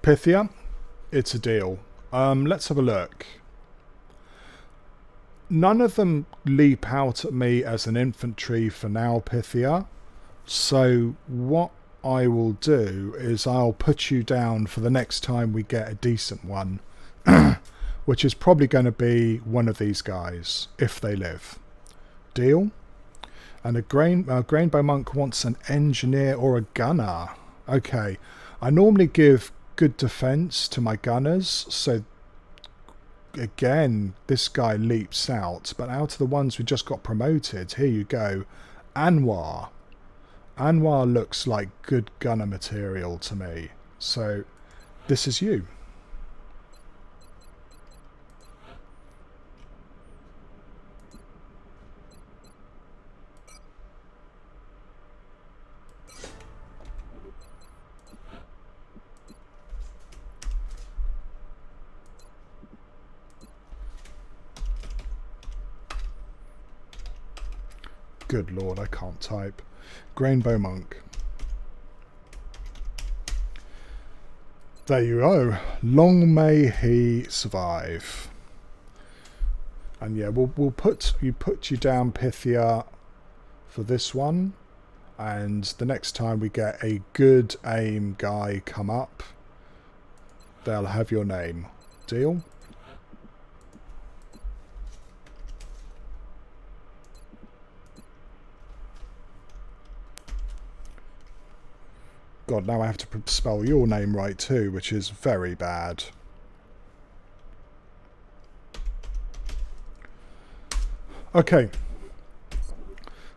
Pythia, it's a deal. Let's have a look. None of them leap out at me as an infantry for now, Pythia. So what I will do is I'll put you down for the next time we get a decent one, which is probably going to be one of these guys, if they live. Deal? And a Grainbow Monk wants an engineer or a gunner. Okay, I normally give good defense to my gunners, so again this guy leaps out, but out of the ones we just got promoted, here you go. Anwar looks like good gunner material to me, so this is you. Good lord, I can't type. Grainbow Monk. There you go. Long may he survive. And yeah, we'll put you down, Pythia, for this one. And the next time we get a good aim guy come up, they'll have your name. Deal? God, now I have to spell your name right too, which is very bad. Okay.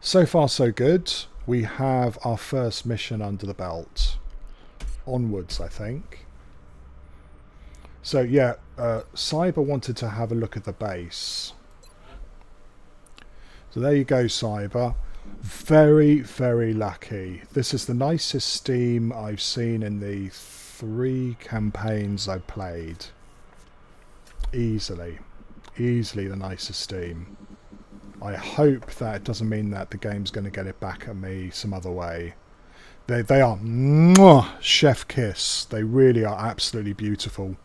So far so good. We have our first mission under the belt. Onwards, I think. So yeah, Cyber wanted to have a look at the base. So there you go, Cyber. Very, very lucky. This is the nicest Steam I've seen in the 3 campaigns I've played. Easily the nicest Steam. I hope that doesn't mean that the game's going to get it back at me some other way. They are mwah, chef kiss. They really are absolutely beautiful.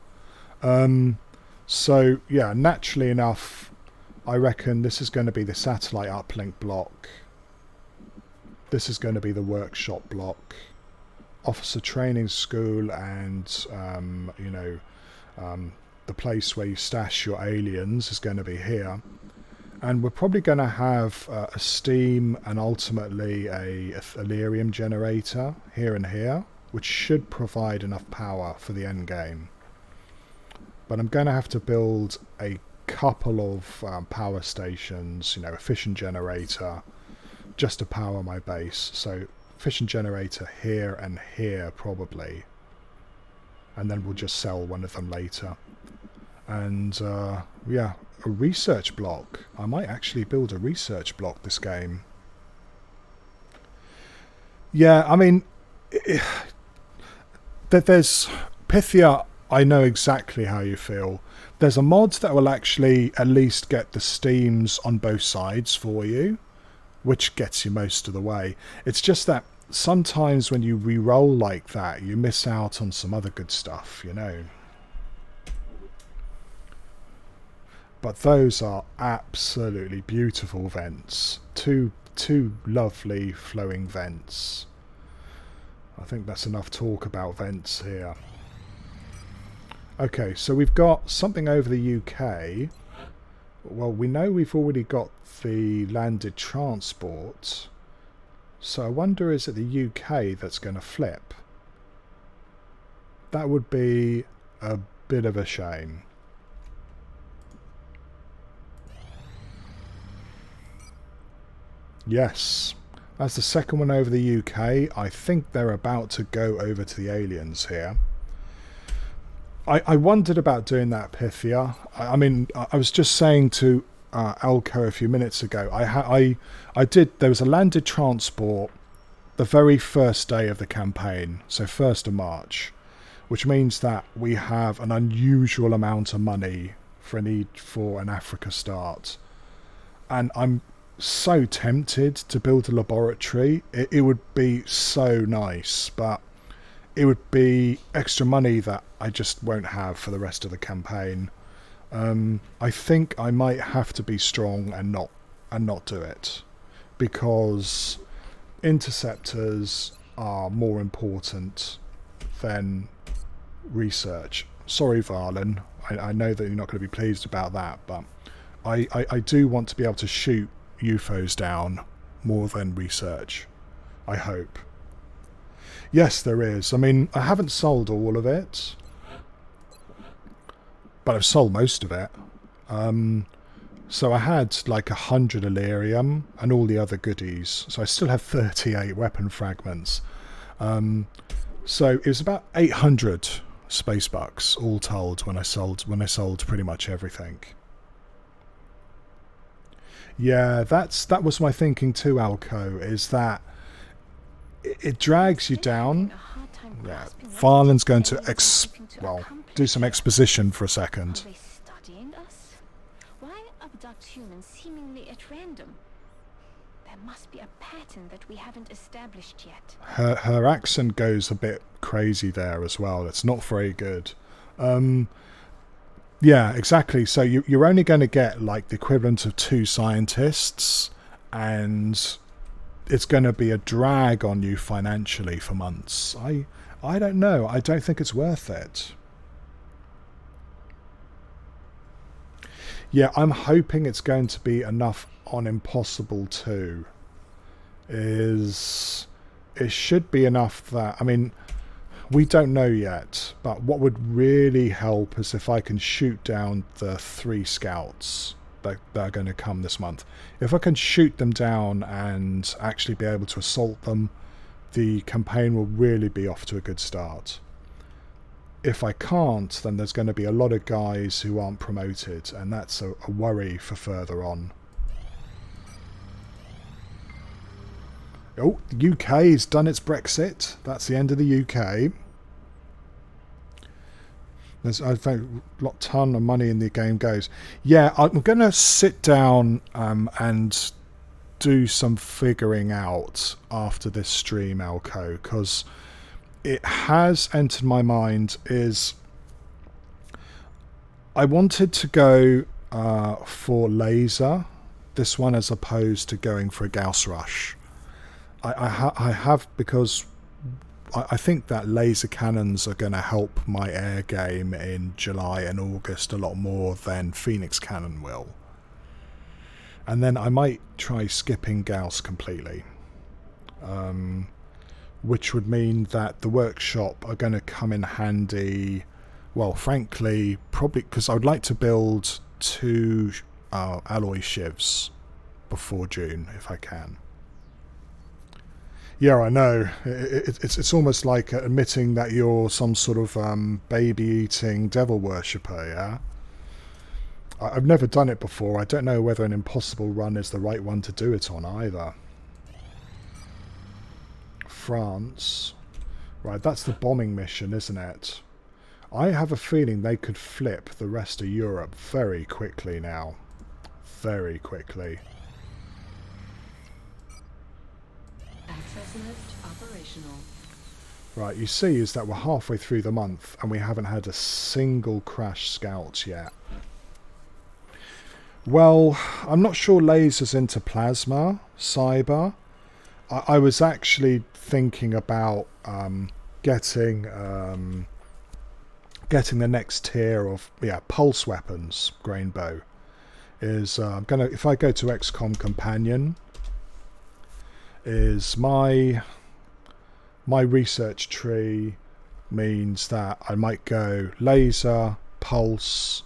So yeah, naturally enough, I reckon this is going to be the satellite uplink block. This is going to be the workshop block, officer training school, and the place where you stash your aliens is going to be here. And we're probably going to have a steam and ultimately a Elerium generator here and here, which should provide enough power for the end game. But I'm going to have to build a couple of power stations, efficient generator, just to power my base. So efficient generator here and here probably. And then we'll just sell one of them later. And yeah, a research block. I might actually build a research block this game. Yeah, I mean, there's Pythia. I know exactly how you feel. There's a mod that will actually at least get the steams on both sides for you, which gets you most of the way. It's just that sometimes when you re-roll like that, you miss out on some other good stuff, But those are absolutely beautiful vents. Two lovely flowing vents. I think that's enough talk about vents here. Okay, so we've got something over the UK. Well, we know we've already got the landed transport. So I wonder, is it the UK that's going to flip? That would be a bit of a shame. Yes, that's the second one over the UK. I think they're about to go over to the aliens here. I wondered about doing that, Pythia. I mean, I was just saying to Elko a few minutes ago, there was a landed transport the very first day of the campaign, so 1st of March, which means that we have an unusual amount of money for a need for an Africa start. And I'm so tempted to build a laboratory. It would be so nice, but it would be extra money that I just won't have for the rest of the campaign. I think I might have to be strong and not do it, because interceptors are more important than research. Sorry, Varlin. I know that you're not going to be pleased about that, but I do want to be able to shoot UFOs down more than research. I hope. Yes, there is. I mean, I haven't sold all of it, but I've sold most of it. So I had like 100 Elerium and all the other goodies. So I still have 38 weapon fragments. So it was about 800 space bucks all told when I sold pretty much everything. Yeah, that was my thinking too, Alco, is that it drags you down. Yeah, Farland's going to do some exposition for a second. Are they studying us? Why abduct humans seemingly at random? There must be a pattern that we haven't established yet. Her accent goes a bit crazy there as well. It's not very good. Yeah, exactly. So you're only going to get like the equivalent of 2 scientists, and it's going to be a drag on you financially for months. I don't know. I don't think it's worth it. Yeah, I'm hoping it's going to be enough on Impossible 2. It should be enough that, I mean, we don't know yet, but what would really help is if I can shoot down the 3 scouts. that are going to come this month. If I can shoot them down and actually be able to assault them, the campaign will really be off to a good start. If I can't, then there's going to be a lot of guys who aren't promoted, and that's a worry for further on. Oh, the UK's done its Brexit. That's the end of the UK. There's, I think, a ton of money in the game goes. Yeah, I'm going to sit down and do some figuring out after this stream, Alco, because it has entered my mind is I wanted to go for laser, this one, as opposed to going for a Gauss Rush. I have, because I think that laser cannons are going to help my air game in July and August a lot more than Phoenix Cannon will. And then I might try skipping Gauss completely. Which would mean that the workshop are going to come in handy, well, frankly, probably because I would like to build 2 alloy shivs before June, if I can. Yeah, I know. It's almost like admitting that you're some sort of baby-eating devil worshipper, yeah? I've never done it before. I don't know whether an impossible run is the right one to do it on either. France. Right, that's the bombing mission, isn't it? I have a feeling they could flip the rest of Europe very quickly now. Very quickly. Access lift operational. Right, you see is that we're halfway through the month and we haven't had a single crash scout yet. Well, I'm not sure lasers into plasma, cyber. I was actually thinking about getting the next tier of pulse weapons. Grainbow is gonna, if I go to XCOM Companion, is my research tree means that I might go laser, pulse,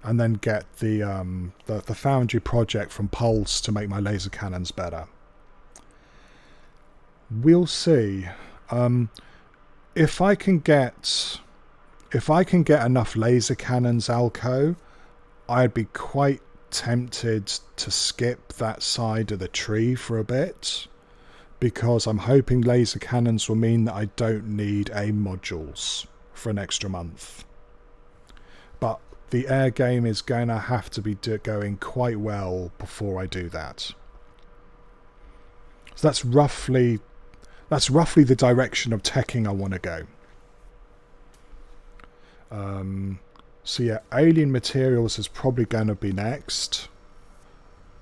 and then get the Foundry project from Pulse to make my laser cannons better. We'll see. If I can get enough laser cannons, Alco, I'd be quite tempted to skip that side of the tree for a bit, because I'm hoping laser cannons will mean that I don't need AIM modules for an extra month. But the air game is going to have to be going quite well before I do that. So that's roughly the direction of teching I want to go. So yeah, alien materials is probably going to be next.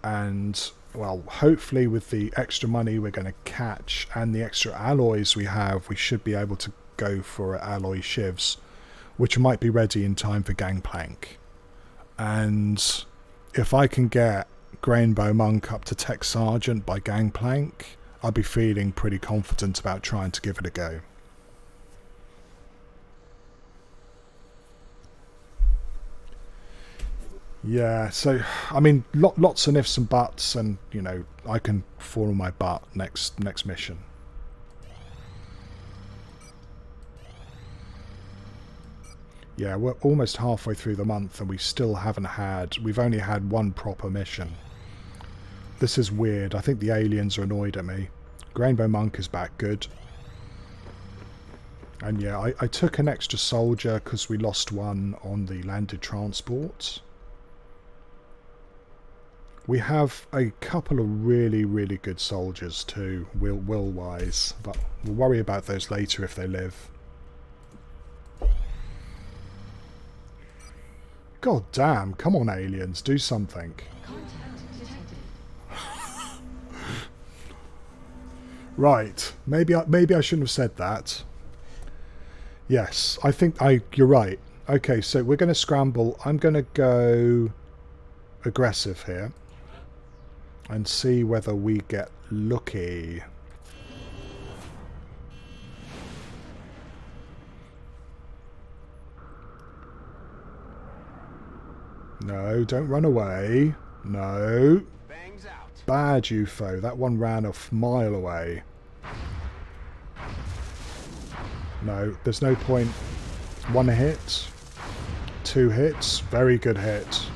And, well, hopefully with the extra money we're going to catch and the extra alloys we have, we should be able to go for alloy shivs, which might be ready in time for Gangplank. And if I can get Grainbow Monk up to Tech Sergeant by Gangplank, I'll be feeling pretty confident about trying to give it a go. Yeah, so, I mean, lots of ifs and buts, and, you know, I can fall on my butt next mission. Yeah, we're almost halfway through the month and we still haven't had... We've only had one proper mission. This is weird. I think the aliens are annoyed at me. Grainbow Monk is back good. And yeah, I took an extra soldier because we lost one on the landed transport. We have a couple of really, really good soldiers too, will-wise. But we'll worry about those later if they live. God damn, come on aliens, do something. Contact detected. Right, maybe I shouldn't have said that. Yes, I think you're right. Okay, so we're going to scramble. I'm going to go aggressive here and see whether we get lucky. No, don't run away. No. Bangs out. Bad UFO. That one ran a mile away. No, there's no point. 1 hit. 2 hits. Very good hit.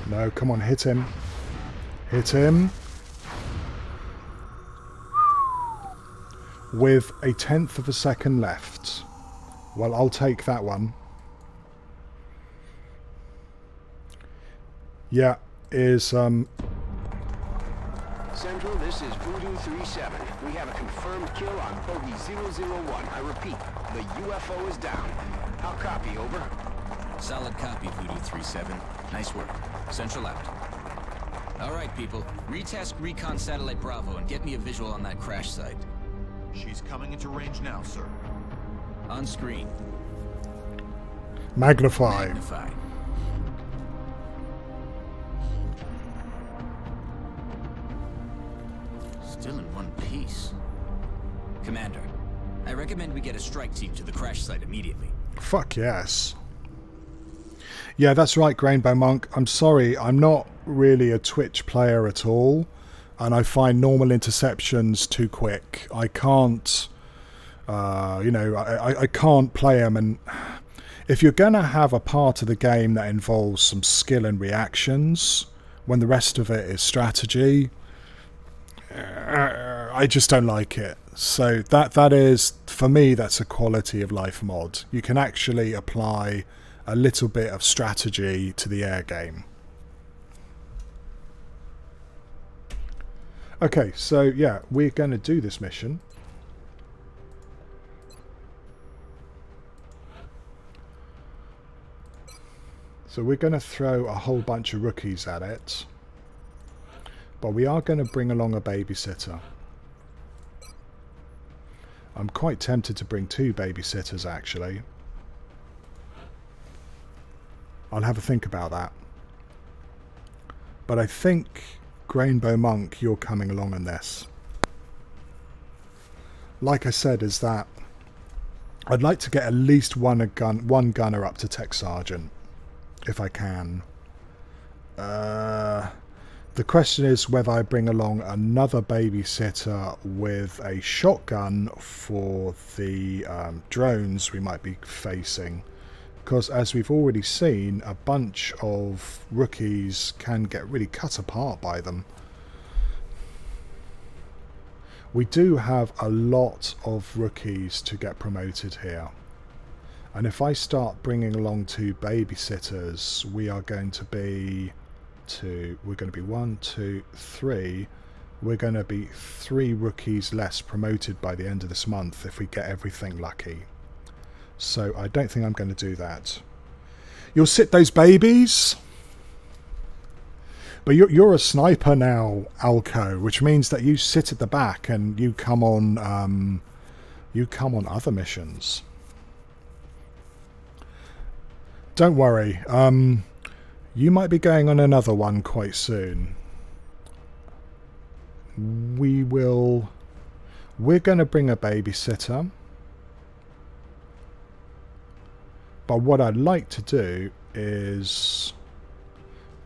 No, come on, hit him. Hit him. With a 1/10 of a second left. Well, I'll take that one. Yeah, is Central, this is Voodoo 37. We have a confirmed kill on bogey 001. I repeat, the UFO is down. I'll copy, over. Solid copy, Voodoo 37. Nice work. Central out. All right, people. Retask Recon Satellite Bravo and get me a visual on that crash site. She's coming into range now, sir. On screen. magnify. Magnify. Still in one piece. Commander, I recommend we get a strike team to the crash site immediately. Fuck yes. Yeah, that's right, Grainbow Monk. I'm sorry, I'm not really a Twitch player at all, and I find normal interceptions too quick. I can't, I can't play them, and if you're going to have a part of the game that involves some skill and reactions, when the rest of it is strategy, I just don't like it. So that is, for me, that's a quality of life mod. You can actually apply a little bit of strategy to the air game. Okay, so yeah, we're going to do this mission. So we're going to throw a whole bunch of rookies at it. But we are going to bring along a babysitter. I'm quite tempted to bring 2 babysitters, actually. I'll have a think about that. But I think, Grainbow Monk, you're coming along on this. Like I said, is that I'd like to get at least one gunner up to Tech Sergeant, if I can. The question is whether I bring along another babysitter with a shotgun for the drones we might be facing. Because as we've already seen, a bunch of rookies can get really cut apart by them. We do have a lot of rookies to get promoted here. And if I start bringing along 2 babysitters, we are going to be... we're going to be 1, 2, 3. We're going to be 3 rookies less promoted by the end of this month if we get everything lucky. So I don't think I'm going to do that. You'll sit those babies. But you're a sniper now, Alco, which means that you sit at the back and you come on other missions. Don't worry. You might be going on another one quite soon. We're going to bring a babysitter. But what I'd like to do is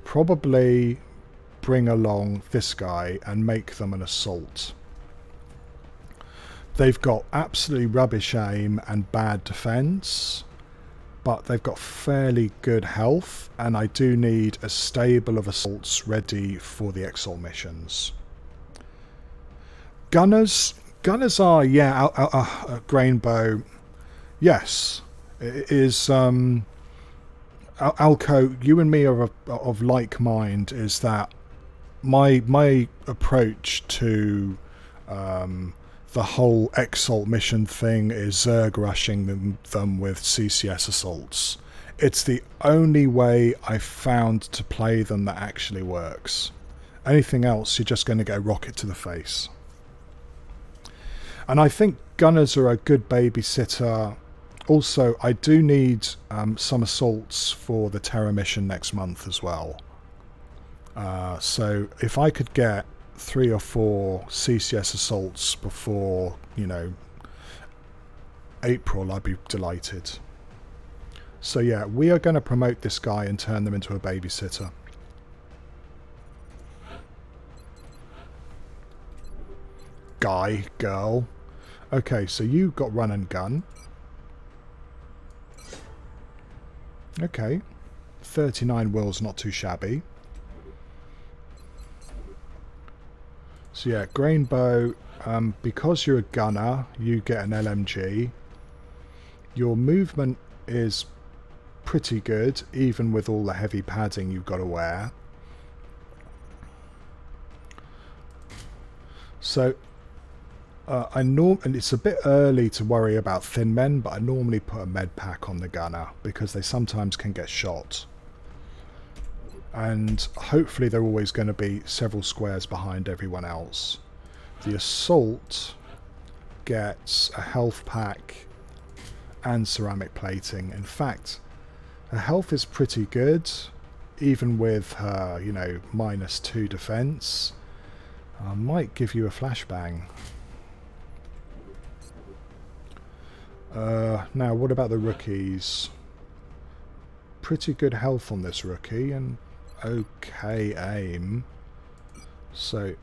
probably bring along this guy and make them an assault. They've got absolutely rubbish aim and bad defense, but they've got fairly good health, and I do need a stable of assaults ready for the Exalt missions. Gunners are, yeah, Grainbow, yes. It is Alco, you and me are of like mind, is that my approach to the whole Exalt mission thing is Zerg rushing them with CCS assaults. It's the only way I've found to play them that actually works. Anything else, you're just going to get a rocket to the face. And I think gunners are a good babysitter. Also, I do need some assaults for the Terror mission next month as well. So if I could get 3 or 4 CCS assaults before, April, I'd be delighted. So yeah, we are going to promote this guy and turn them into a babysitter. Guy, girl. Okay, so you got run and gun. Okay. 39 will's not too shabby. So yeah, grain bow, because you're a gunner, you get an LMG. Your movement is pretty good, even with all the heavy padding you've got to wear. So, and it's a bit early to worry about thin men, but I normally put a med pack on the gunner, because they sometimes can get shot. And hopefully they're always going to be several squares behind everyone else. The assault gets a health pack and ceramic plating. In fact, her health is pretty good, even with her, you know, -2 defense. I might give you a flashbang. Now, what about the rookies? Pretty good health on this rookie, and okay aim. So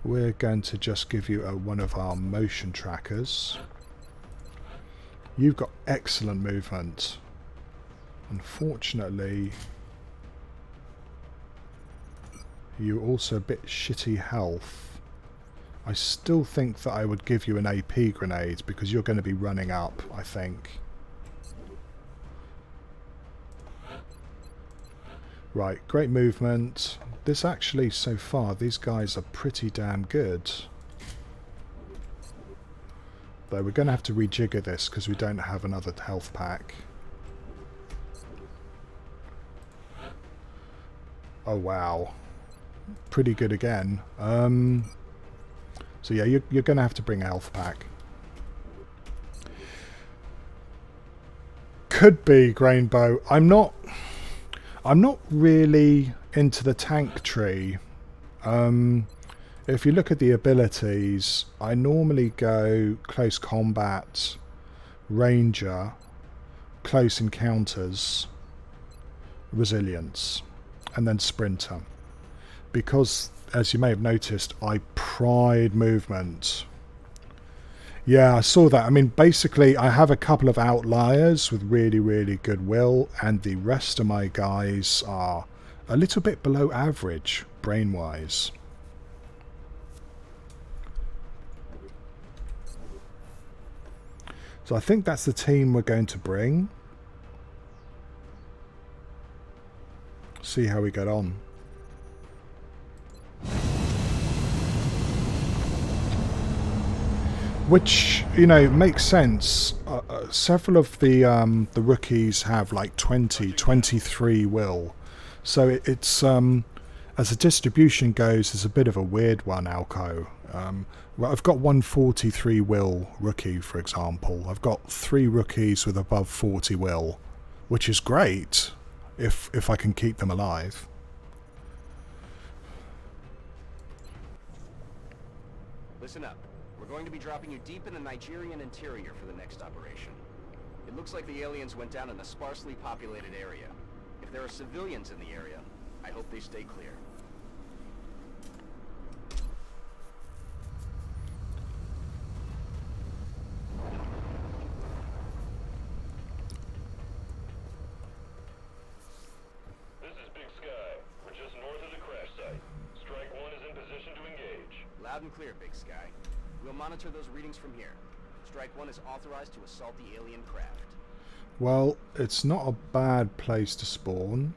we're going to just give you one of our motion trackers. You've got excellent movement. Unfortunately, you're also a bit shitty health. I still think that I would give you an AP grenade because you're going to be running up, I think. Right, great movement. This actually, so far, these guys are pretty damn good. Though we're going to have to rejigger this because we don't have another health pack. Oh wow. Pretty good again. So yeah, you're going to have to bring a health pack. Could be grain bow. I'm not really into the tank tree. If you look at the abilities, I normally go close combat, ranger, close encounters, resilience, and then sprinter. Because, as you may have noticed, I pride movement. Yeah, I saw that. I mean, basically, I have a couple of outliers with really, really good will, and the rest of my guys are a little bit below average, brain-wise. So I think that's the team we're going to bring. See how we get on. Which, you know, makes sense. Several of the rookies have like 23 will. So it's, as the distribution goes, it's a bit of a weird one, Alco. Well, I've got 143 will rookie, for example. I've got 3 rookies with above 40 will, which is great if I can keep them alive. Listen up. We're going to be dropping you deep in the Nigerian interior for the next operation. It looks like the aliens went down in a sparsely populated area. If there are civilians in the area, I hope they stay clear. This is Big Sky. We're just north of the crash site. Strike 1 is in position to engage. Loud and clear, Big Sky. We'll monitor those readings from here. Strike 1 is authorized to assault the alien craft. Well, it's not a bad place to spawn.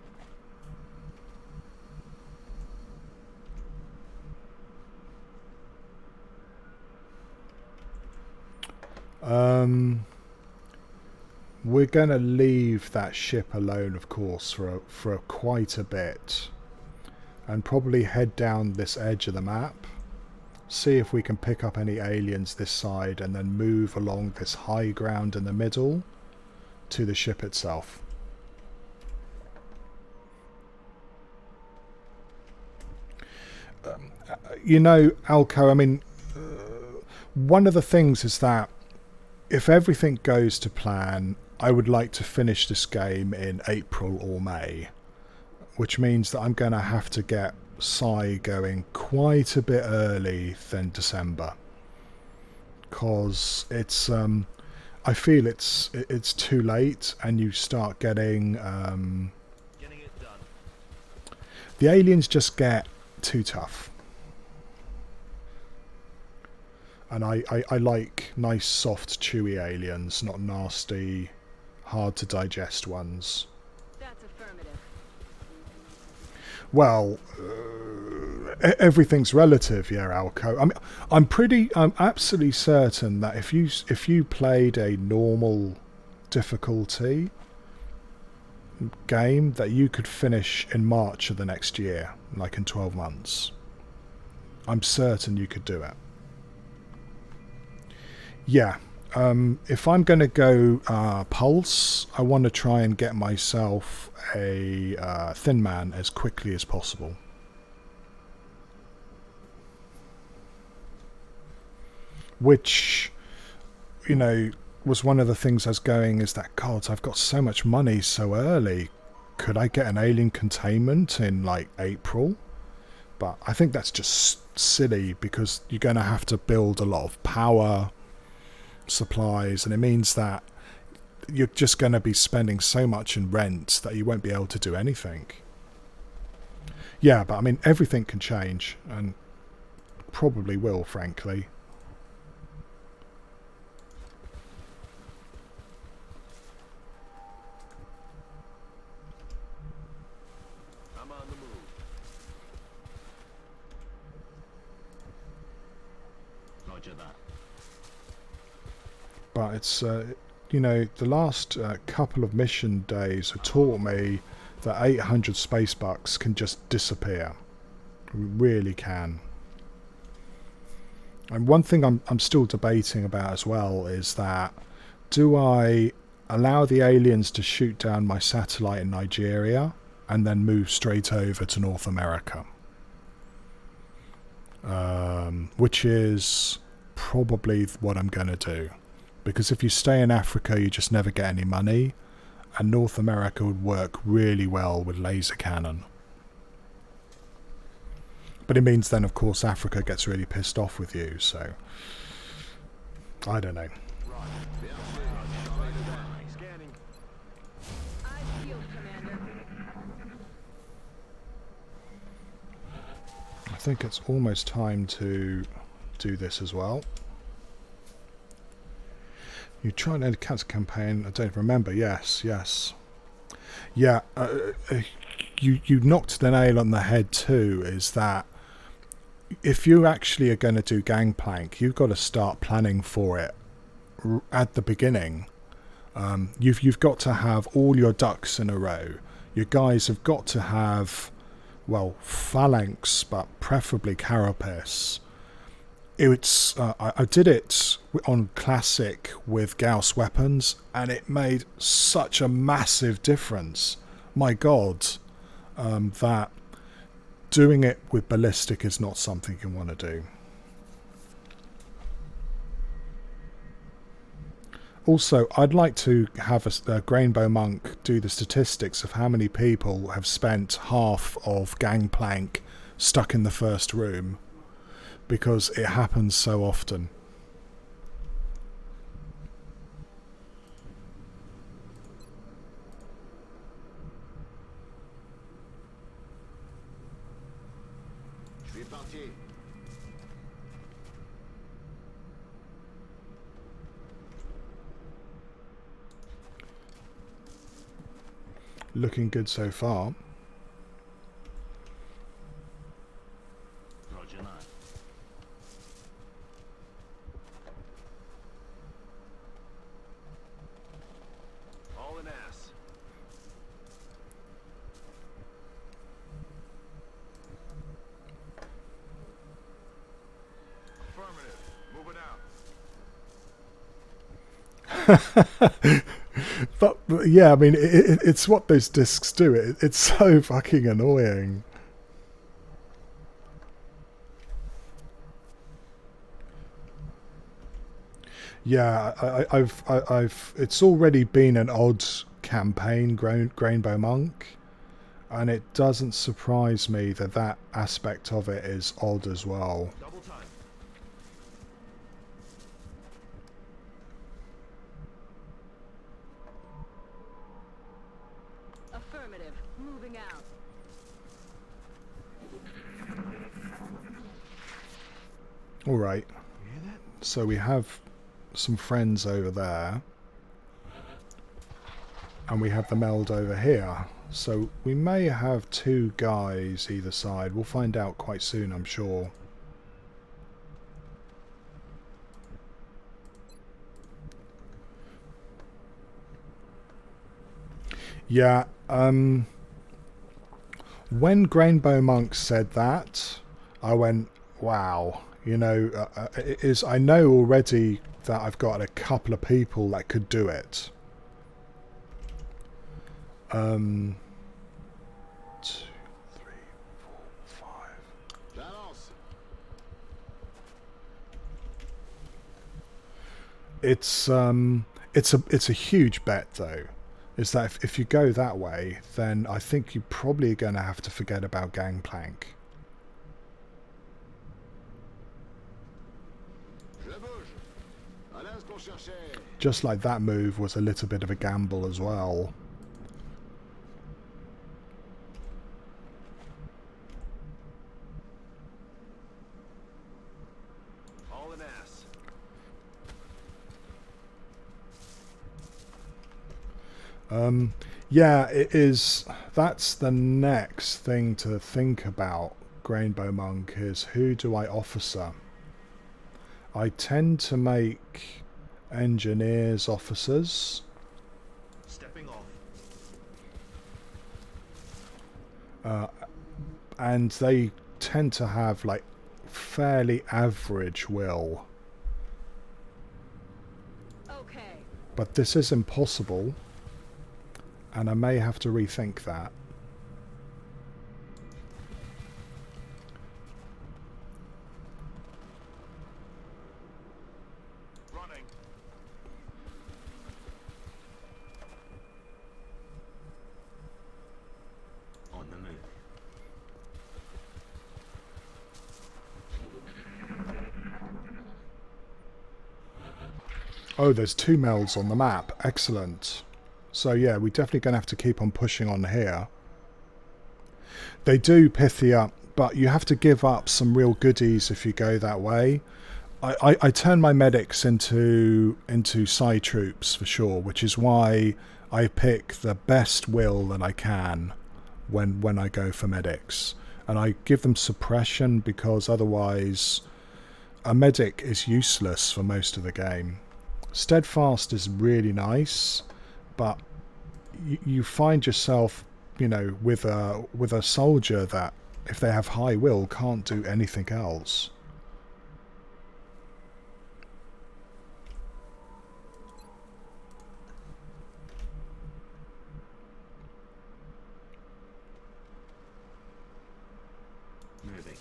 We're going to leave that ship alone, of course, for quite a bit. And probably head down this edge of the map. See if we can pick up any aliens this side and then move along this high ground in the middle to the ship itself. You know, Alco, I mean, one of the things is that if everything goes to plan I would like to finish this game in April or May, which means that I'm going to have to get Psy going quite a bit early than December, because it's I feel it's too late, and you start getting it done. the aliens just get too tough. And I like nice, soft, chewy aliens, not nasty, hard to digest ones. That's affirmative. Well, everything's relative, yeah, Alco. I mean, I'm absolutely certain that if you played a normal difficulty game, that you could finish in March of the next year, like in 12 months. I'm certain you could do it. Yeah, if I'm going to go Pulse, I want to try and get myself a Thin Man as quickly as possible. Which, you know, was one of the things I was going, is that, God, I've got so much money so early. Could I get an alien containment in, like, April? But I think that's just silly, because you're going to have to build a lot of power supplies, and it means that you're just going to be spending so much in rent that you won't be able to do anything. Yeah, but I mean, everything can change, and probably will, frankly. I'm on the move. Roger that. But it's, you know, the last couple of mission days have taught me that 800 space bucks can just disappear. It really can. And one thing I'm still debating about as well is that, do I allow the aliens to shoot down my satellite in Nigeria and then move straight over to North America? Which is probably what I'm going to do. Because if you stay in Africa, you just never get any money. And North America would work really well with laser cannon. But it means then, of course, Africa gets really pissed off with you. So, I don't know. Scanning. I feel, Commander. I think it's almost time to do this as well. You tried a cancer campaign. I don't remember. Yes. Yeah. You knocked the nail on the head too. Is that if you actually are going to do Gangplank, you've got to start planning for it at the beginning. You've got to have all your ducks in a row. Your guys have got to have, well, phalanx, but preferably carapace. It's I did it on Classic with Gauss weapons, and it made such a massive difference. My God, that doing it with ballistic is not something you want to do. Also, I'd like to have a Grainbow Monk do the statistics of how many people have spent half of Gangplank stuck in the first room, because it happens so often. Je suis parti. Looking good so far. Roger that. All an ass. Affirmative. Moving out. But yeah, I mean, it's what those discs do. It's so fucking annoying. Yeah, I've. It's already been an odd campaign, Grainbow Monk, and it doesn't surprise me that that aspect of it is odd as well. Double time. Affirmative. Moving out. All right. So we have some friends over there, and we have the meld over here. So we may have two guys either side. We'll find out quite soon, I'm sure. Yeah, when Grainbow Monk said that, I went, wow. You know, it is. I know already that I've got a couple of people that could do it. 2, 3, 4, 5. J'avance. It's a huge bet though. Is that if you go that way, then I think you're probably going to have to forget about Gangplank. Je bouge. Voilà ce qu'on cherchait. Just like that move was a little bit of a gamble as well. All an ass. Yeah, it is. That's the next thing to think about, Grainbow Monk, is who do I officer? I tend to make engineers officers. Stepping off. And they tend to have like fairly average will. Okay. But this is impossible, and I may have to rethink that. Running. On the move. Oh, there's two melds on the map. Excellent. So yeah, we're definitely going to have to keep on pushing on here. They do pithy up, but you have to give up some real goodies if you go that way. I turn my medics into side troops for sure, which is why I pick the best will that I can when I go for medics. And I give them suppression because otherwise a medic is useless for most of the game. Steadfast is really nice, but you find yourself, you know, with a soldier that, if they have high will, can't do anything else. Moving.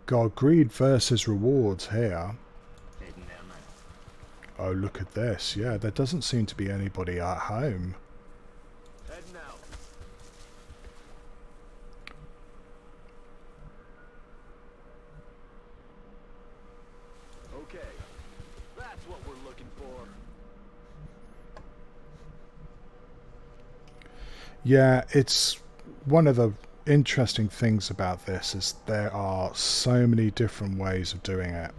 God, greed versus rewards here. Heading down now. Oh, look at this. Yeah, there doesn't seem to be anybody at home. Heading out. Okay. That's what we're looking for. Yeah, it's one of the interesting things about this is there are so many different ways of doing it.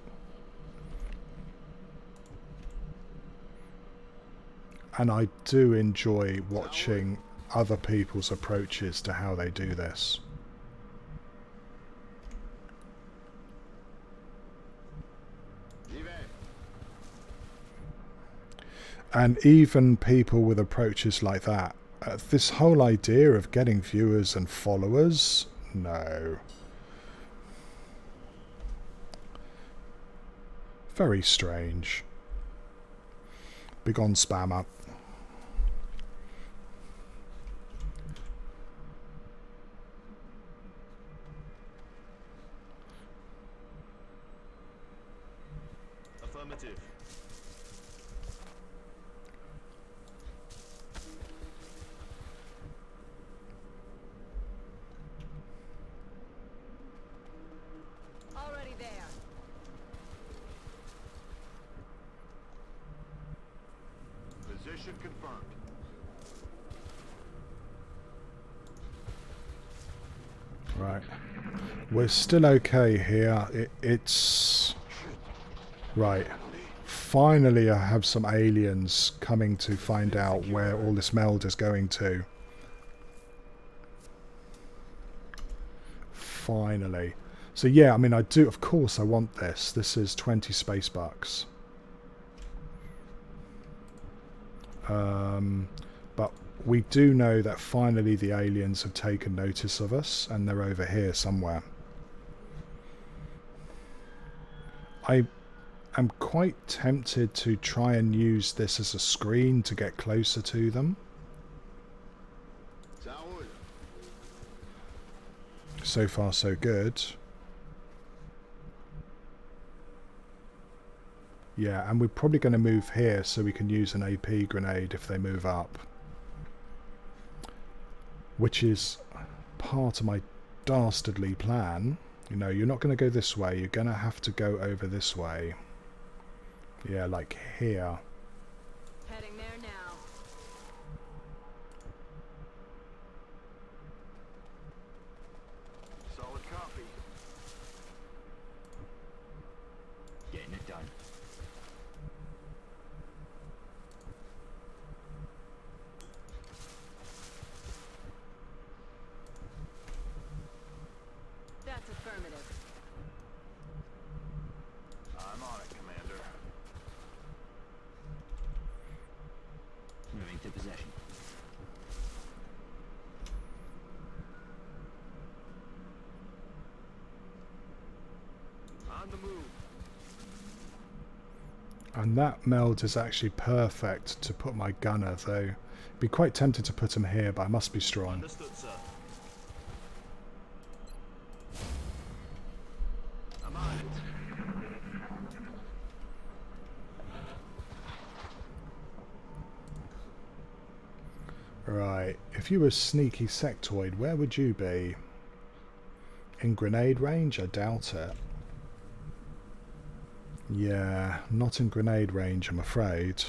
And I do enjoy watching other people's approaches to how they do this. J'y vais. And even people with approaches like that, this whole idea of getting viewers and followers, no. Very strange. Begone spammer. Affirmative. Already there. Position confirmed. Right. We're still okay here. It's... Right. Finally I have some aliens coming to find out where all this meld is going to. Finally. So yeah, I mean I do, of course I want this. This is 20 space bucks. But we do know that finally the aliens have taken notice of us and they're over here somewhere. I am quite tempted to try and use this as a screen to get closer to them. So far so good. Yeah, and we're probably going to move here so we can use an AP grenade if they move up. Which is part of my dastardly plan. You know, you're not going to go this way, you're going to have to go over this way. Yeah, like here. Heading there now. Solid copy. Getting it done. That's affirmative. I'm on it, Commander. Moving to possession. On the move. And that meld is actually perfect to put my gunner, though. Be quite tempted to put him here, but I must be strong. Understood, sir. I'm on it. Right, if you were a sneaky sectoid, where would you be? In grenade range? I doubt it. Yeah, not in grenade range, I'm afraid.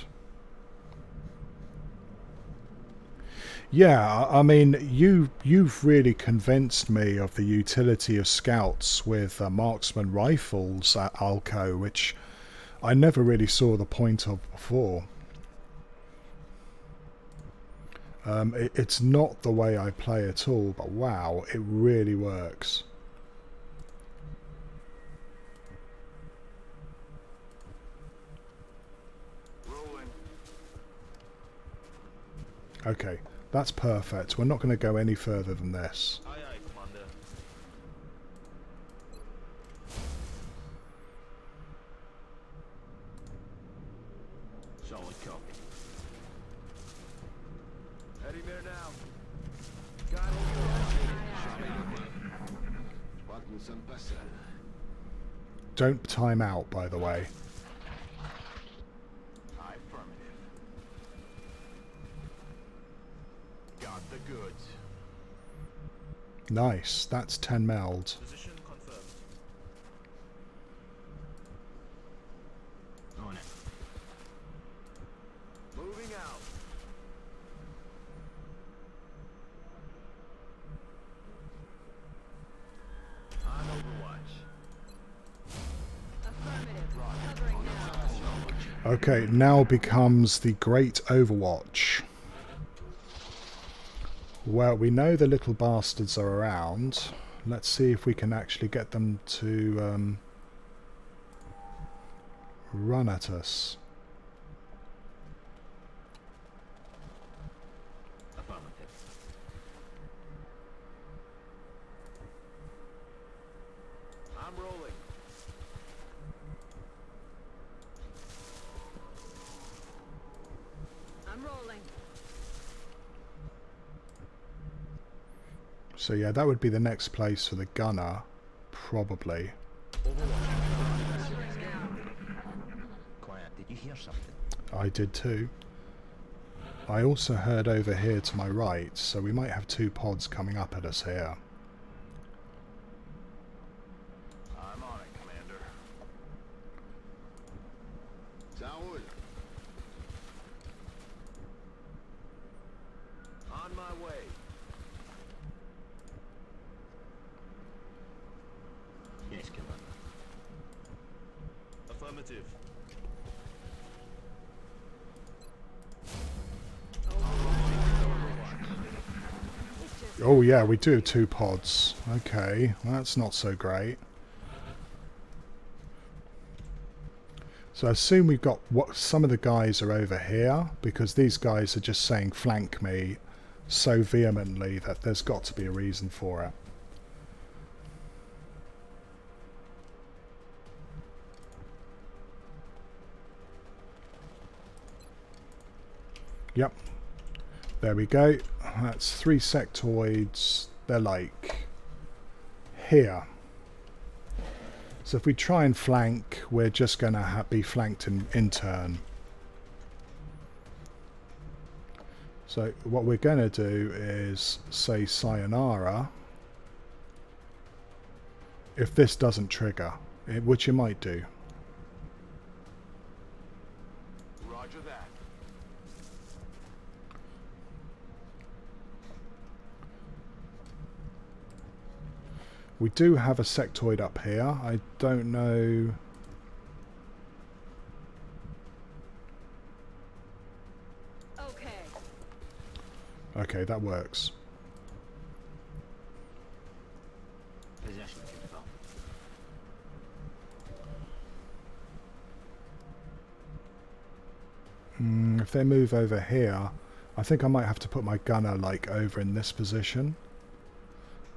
Yeah, I mean, you've really convinced me of the utility of scouts with marksman rifles at Alco, which I never really saw the point of before. It's not the way I play at all, but wow, it really works. Rolling. Okay, that's perfect. We're not going to go any further than this. Aye, aye, Commander. Solid copy. Heading there now. Got it. Don't time out, by the way. Affirmative. Got the goods. Nice, that's 10 meld. Position confirmed. On it. Moving out. On Overwatch. Affirmative. Covering now. Okay, now becomes the Great Overwatch. Well, we know the little bastards are around. Let's see if we can actually get them to run at us. Affirmative. I'm rolling. I'm rolling. So yeah, that would be the next place for the gunner, probably. Covering now. hear something? I did too. I also heard over here to my right, so we might have 2 pods coming up at us here. I'm on it, Commander. Saúl. On my way. Yes, Commander. Affirmative. Oh yeah, we do have 2 pods. Okay, that's not so great. So I assume we've got what some of the guys are over here, because these guys are just saying flank me so vehemently that there's got to be a reason for it. Yep. There we go. That's 3 sectoids. They're like here. So if we try and flank, we're just going to be flanked in turn. So what we're going to do is say sayonara. If this doesn't trigger, which it might do. Roger that. We do have a sectoid up here. I don't know. Okay. Okay, that works. Possession confirmed. If they move over here, I think I might have to put my gunner like over in this position.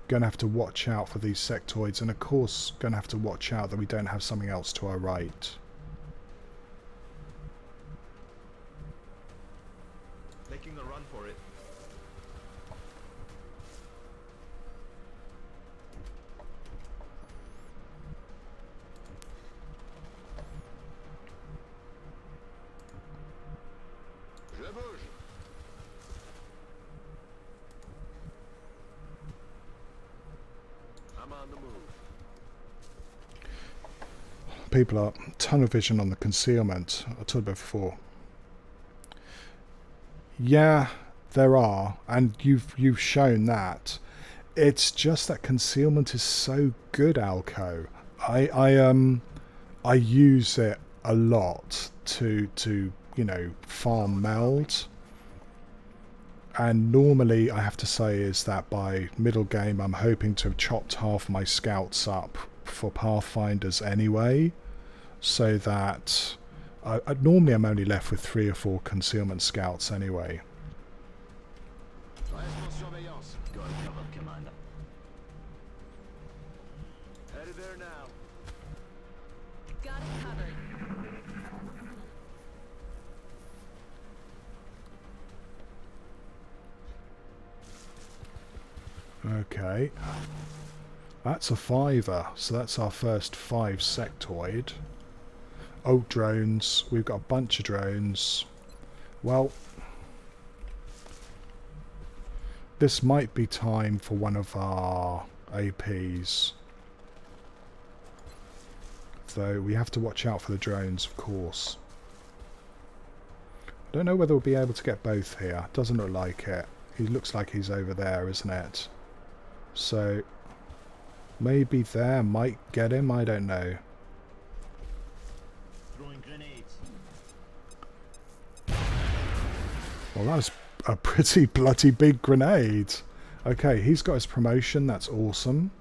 Gonna have to watch out for these sectoids, and of course gonna have to watch out that we don't have something else to our right. Making a run for it. Je bouge. I'm on the move. People are tunnel vision on the concealment. I told you before. Yeah, there are, and you've shown that. It's just that concealment is so good, Alco. I use it a lot to you know, farm meld. And normally I have to say is that by middle game I'm hoping to have chopped half my scouts up for Pathfinders anyway, so that normally I'm only left with 3 or 4 concealment scouts anyway. Got it covered, Commander. Headed there now. Got it covered. Okay, that's a 5er, so that's our first 5 sectoid. Oh, drones, we've got a bunch of drones. Well, this might be time for one of our APs, though we have to watch out for the drones, of course. I don't know whether we'll be able to get both here. Doesn't look like it. He looks like he's over there, isn't it? So maybe there might get him, I don't know. Throwing grenades. Well, that was a pretty bloody big grenade. Okay, he's got his promotion, that's awesome.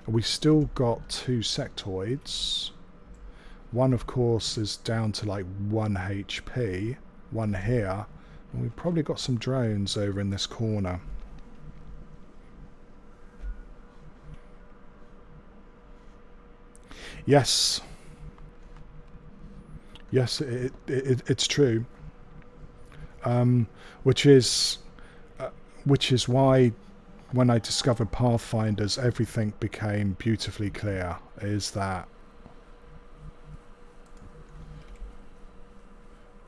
We still got 2 sectoids. One, of course, is down to like 1 HP. One here. And we've probably got some drones over in this corner. Yes. Yes, it's true. Which is why when I discovered Pathfinders, everything became beautifully clear. Is that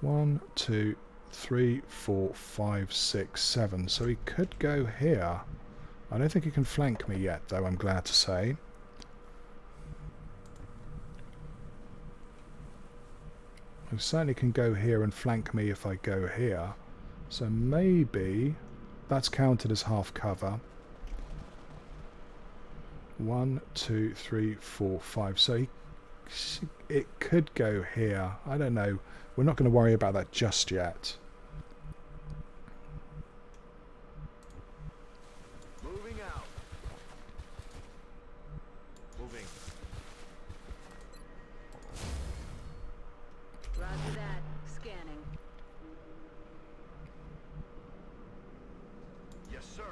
1, 2, 3, 4, 5, 6, 7. So he could go here. I don't think he can flank me yet, though, I'm glad to say. He certainly can go here and flank me if I go here. So maybe that's counted as half cover. 1, 2, 3, 4, 5. So it could go here. I don't know. We're not going to worry about that just yet. Moving out. Moving. Roger that. Scanning. Yes, sir.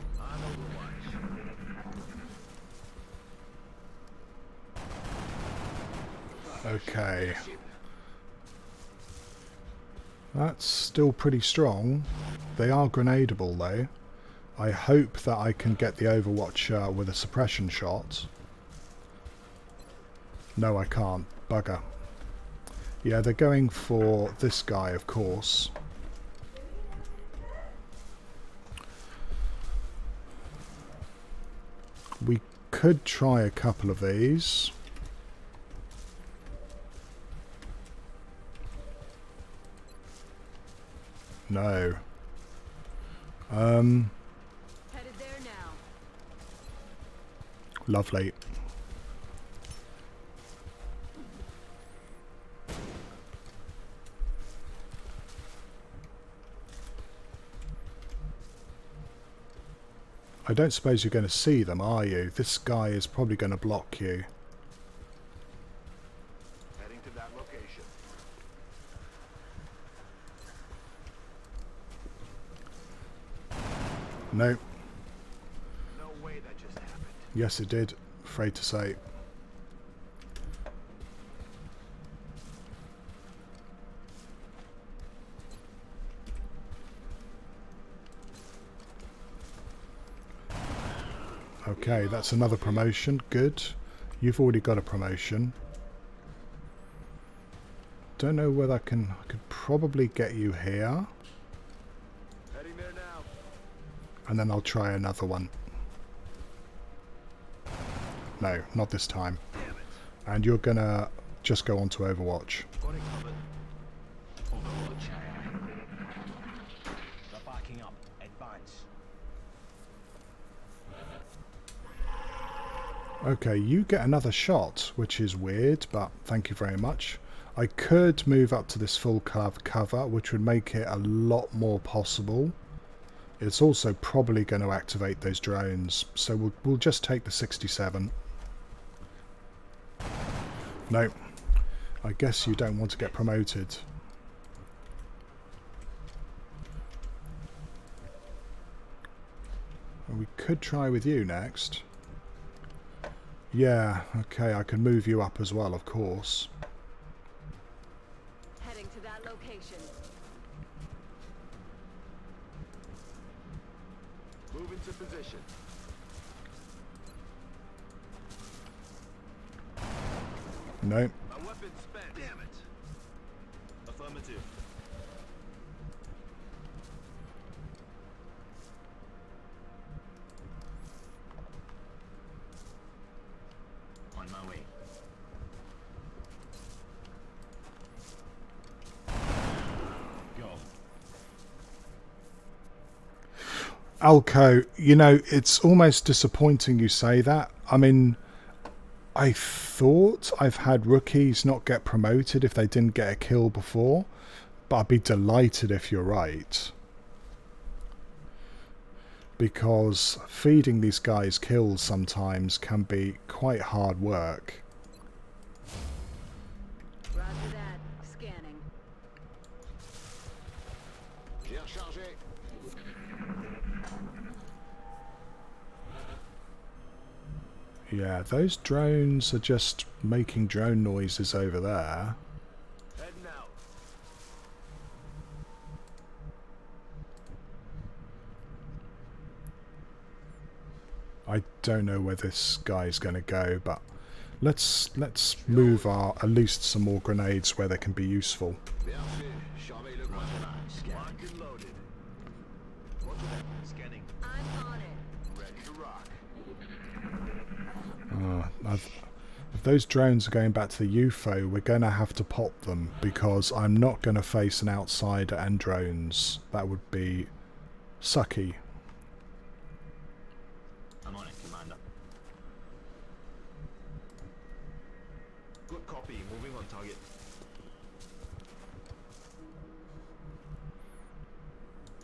On overwatch. Okay. That's still pretty strong. They are grenadable though. I hope that I can get the Overwatch with a suppression shot. No, I can't. Bugger. Yeah, they're going for this guy, of course. We could try a couple of these. No. Headed there now. Lovely. I don't suppose you're going to see them, are you? This guy is probably going to block you. Heading to that location. No. No way that just happened. Yes, it did. Afraid to say. Okay, that's another promotion. Good. You've already got a promotion. Don't know whether I could probably get you here. Heading there now. And then I'll try another one. No, not this time. Damn it. And you're gonna just go on to Overwatch. Got it covered. Overwatch, aye, aye. They're backing up. Advance. Okay, you get another shot, which is weird, but thank you very much. I could move up to this full cover, which would make it a lot more possible. It's also probably going to activate those drones, so we'll just take the 67. No, I guess you don't want to get promoted. Well, we could try with you next. Yeah, okay, I can move you up as well, of course. Heading to that location. Move into position. No. My weapon's spent. Damn it. Affirmative. On my way. Go. Alco, you know, it's almost disappointing you say that. I mean, I thought I've had rookies not get promoted if they didn't get a kill before, but I'd be delighted if you're right. Because feeding these guys kills sometimes can be quite hard work. Roger that. Scanning. J'ai rechargé. Yeah, those drones are just making drone noises over there. Heading out. I don't know where this guy's going to go, but let's move our at least some more grenades where they can be useful. Locked and loaded. Roger that. Scanning. I'm on it. Ready to rock. If those drones are going back to the UFO, we're going to have to pop them, because I'm not going to face an outsider and drones. That would be sucky. I'm on it, Commander. Good copy. Moving on target.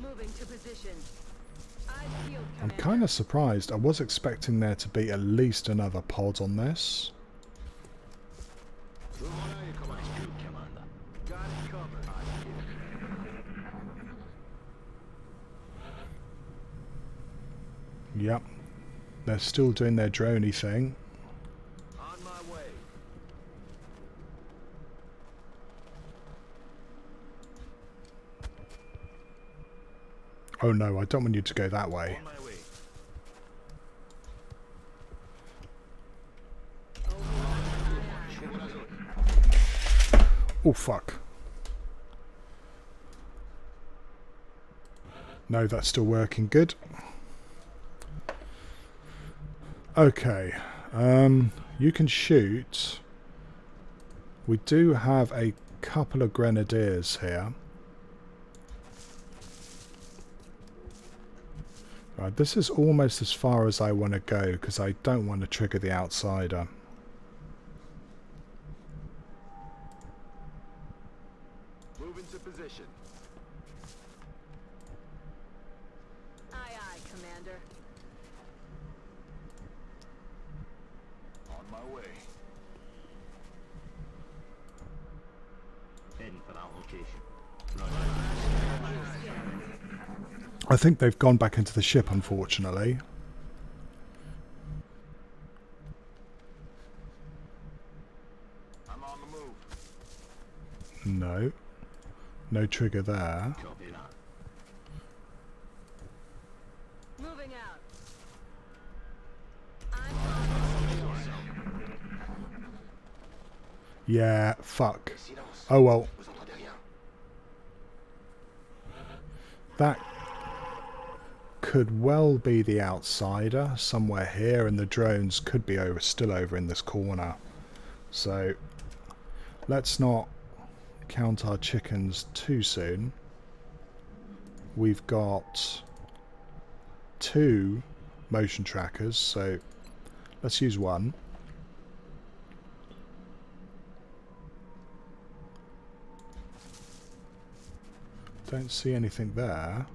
Moving to position. Eyes peeled, I'm Commander. kind of surprised. I was expecting there to be at least another pod on this. Move on out, you come on. Good, Commander. Got it covered. Yep. They're still doing their droney thing. On my way. Oh no, I don't want you to go that way. On my way. Oh fuck. No, that's still working good. Okay. You can shoot. We do have a couple of grenadiers here. Right, this is almost as far as I want to go, because I don't want to trigger the outsider. Move into position. Aye, aye, Commander. On my way. Heading for that location. I think they've gone back into the ship, unfortunately. I'm on the move. No. No trigger there. Copy that. Moving out. I'm on Yeah, fuck. Oh well. That could well be the outsider somewhere here, and the drones could be still over in this corner. So let's not count our chickens too soon. We've got 2 motion trackers, so let's use one. Don't see anything there.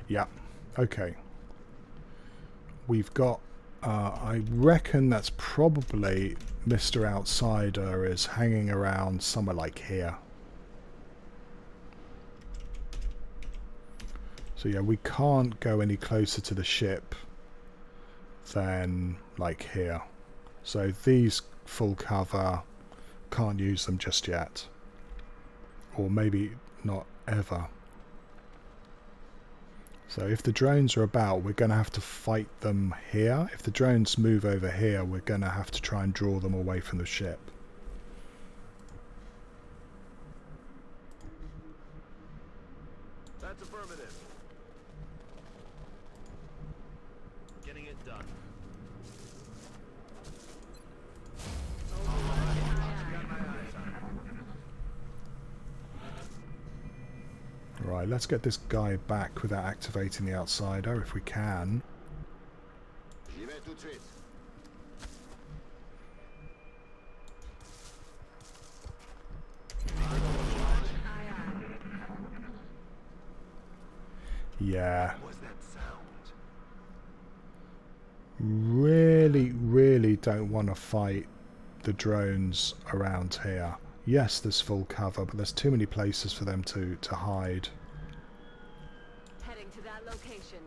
Yeah, okay. We've got, I reckon that's probably Mr. Outsider is hanging around somewhere like here. So yeah, we can't go any closer to the ship than like here. So these full cover, can't use them just yet. Or maybe not ever. So if the drones are about, we're going to have to fight them here. If the drones move over here, we're going to have to try and draw them away from the ship. That's affirmative. Getting it done. Got my eyes on it. Right, let's get this guy back without activating the outsider if we can. J'y vais tout de suite. Yeah. What was that sound? Really don't want to fight the drones around here. Yes, there's full cover, but there's too many places for them to hide. heading to that location.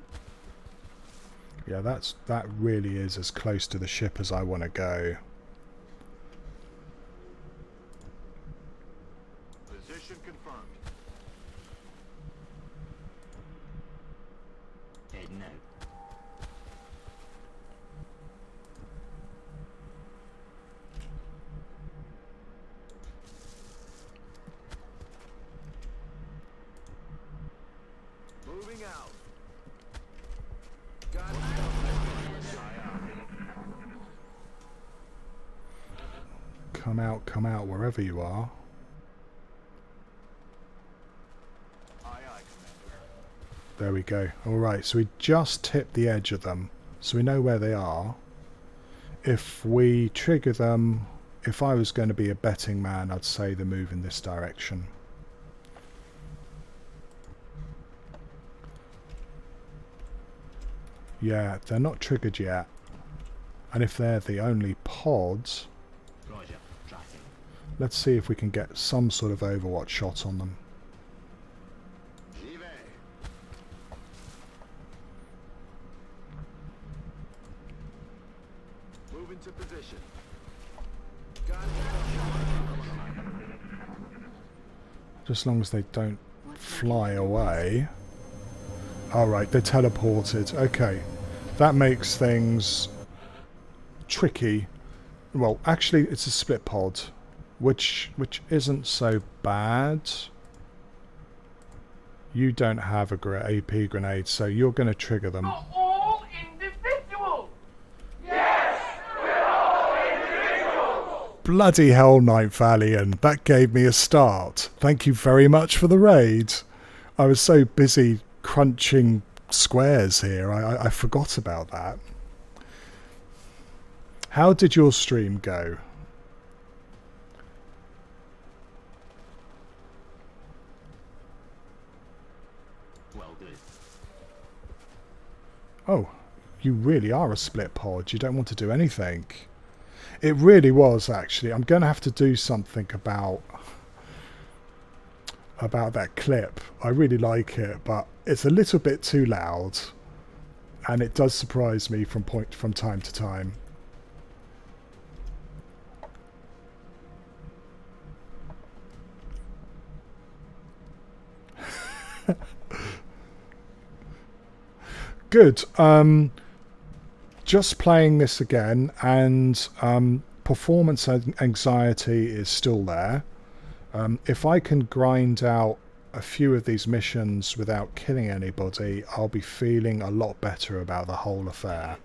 Yeah, that really is as close to the ship as I want to go. Position confirmed. now. Moving out. Got it. Come out, wherever you are. Aye, aye, Commander. There we go. Alright, so we just tipped the edge of them, so we know where they are. If we trigger them, if I was going to be a betting man, I'd say they move in this direction. Yeah, they're not triggered yet. And if they're the only pods, Roger. Tracking. let's see if we can get some sort of overwatch shot on them. Move into position. Got it. Just as long as they don't fly away. Alright, they teleported. Okay. That makes things tricky. Well, actually it's a split pod, which isn't so bad. You don't have a AP grenade, so you're going to trigger them. All individuals! Yes, we're all individuals! Bloody hell, Night Valiant. That gave me a start. Thank you very much for the raid. I was so busy crunching squares here, I forgot about that. How did your stream go? Well, good. Oh, you really are a split pod. You don't want to do anything. It really was, actually. I'm going to have to do something about that clip. I really like it, but it's a little bit too loud, and it does surprise me from time to time. Good. Just playing this again, and performance anxiety is still there. If I can grind out a few of these missions without killing anybody, I'll be feeling a lot better about the whole affair.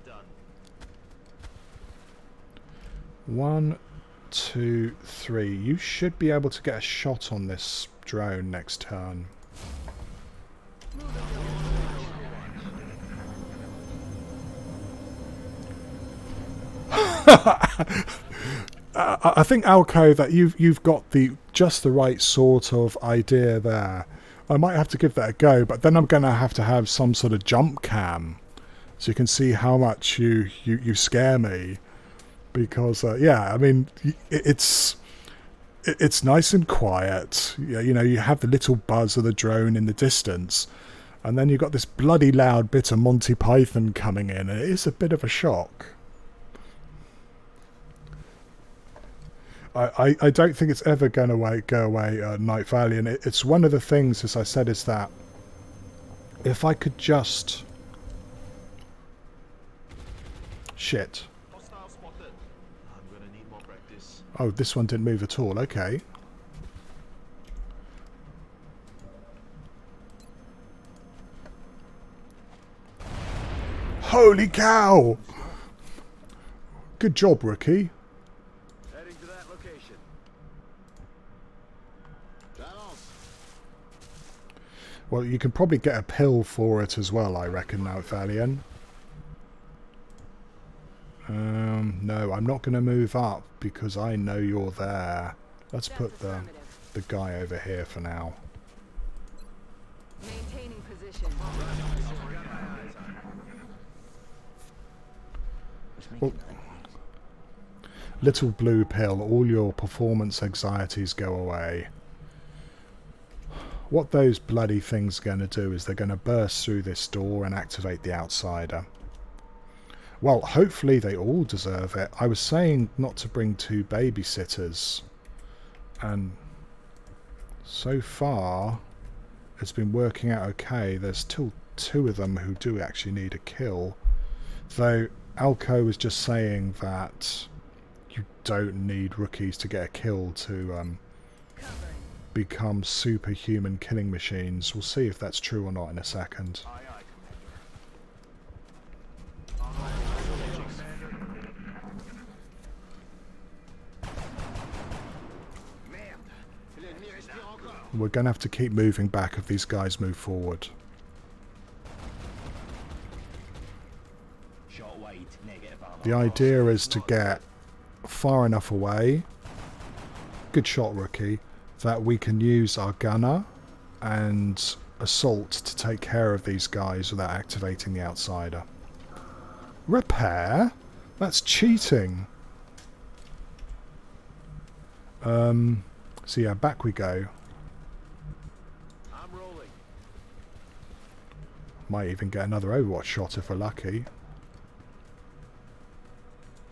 1, 2, 3. You should be able to get a shot on this drone next turn. I think, Alco, that you've got just the right sort of idea there. I might have to give that a go, but then I'm going to have some sort of jump cam, so you can see how much you scare me. Because yeah, I mean, it's nice and quiet. You know, you have the little buzz of the drone in the distance, and then you've got this bloody loud bit of Monty Python coming in, and it is a bit of a shock. I don't think it's ever going to go away, Night Valiant. It's one of the things, as I said, is that if I could just... Shit. Hostile spotted. I'm gonna need more practice. Oh, this one didn't move at all. Okay. Holy cow! Good job, rookie. Heading to that location. Well, you can probably get a pill for it as well, I reckon, now, Valiant. No, I'm not going to move up because I know you're there. Let's put the guy over here for now. Maintaining position. Well, little blue pill, all your performance anxieties go away. What those bloody things are going to do is they're going to burst through this door and activate the outsider. Well, hopefully they all deserve it. I was saying not to bring 2 babysitters, and so far it's been working out okay. There's still two of them who do actually need a kill. Though Alco was just saying that you don't need rookies to get a kill to become superhuman killing machines. We'll see if that's true or not in a second. Aye, aye, Commander. Merde. L'ennemi respire encore. We're going to have to keep moving back if these guys move forward. Shot wide, negative armor. The idea is to get far enough away, good shot rookie, that we can use our gunner and assault to take care of these guys without activating the outsider. Repair? That's cheating. So yeah, back we go. I'm rolling. Might even get another Overwatch shot if we're lucky.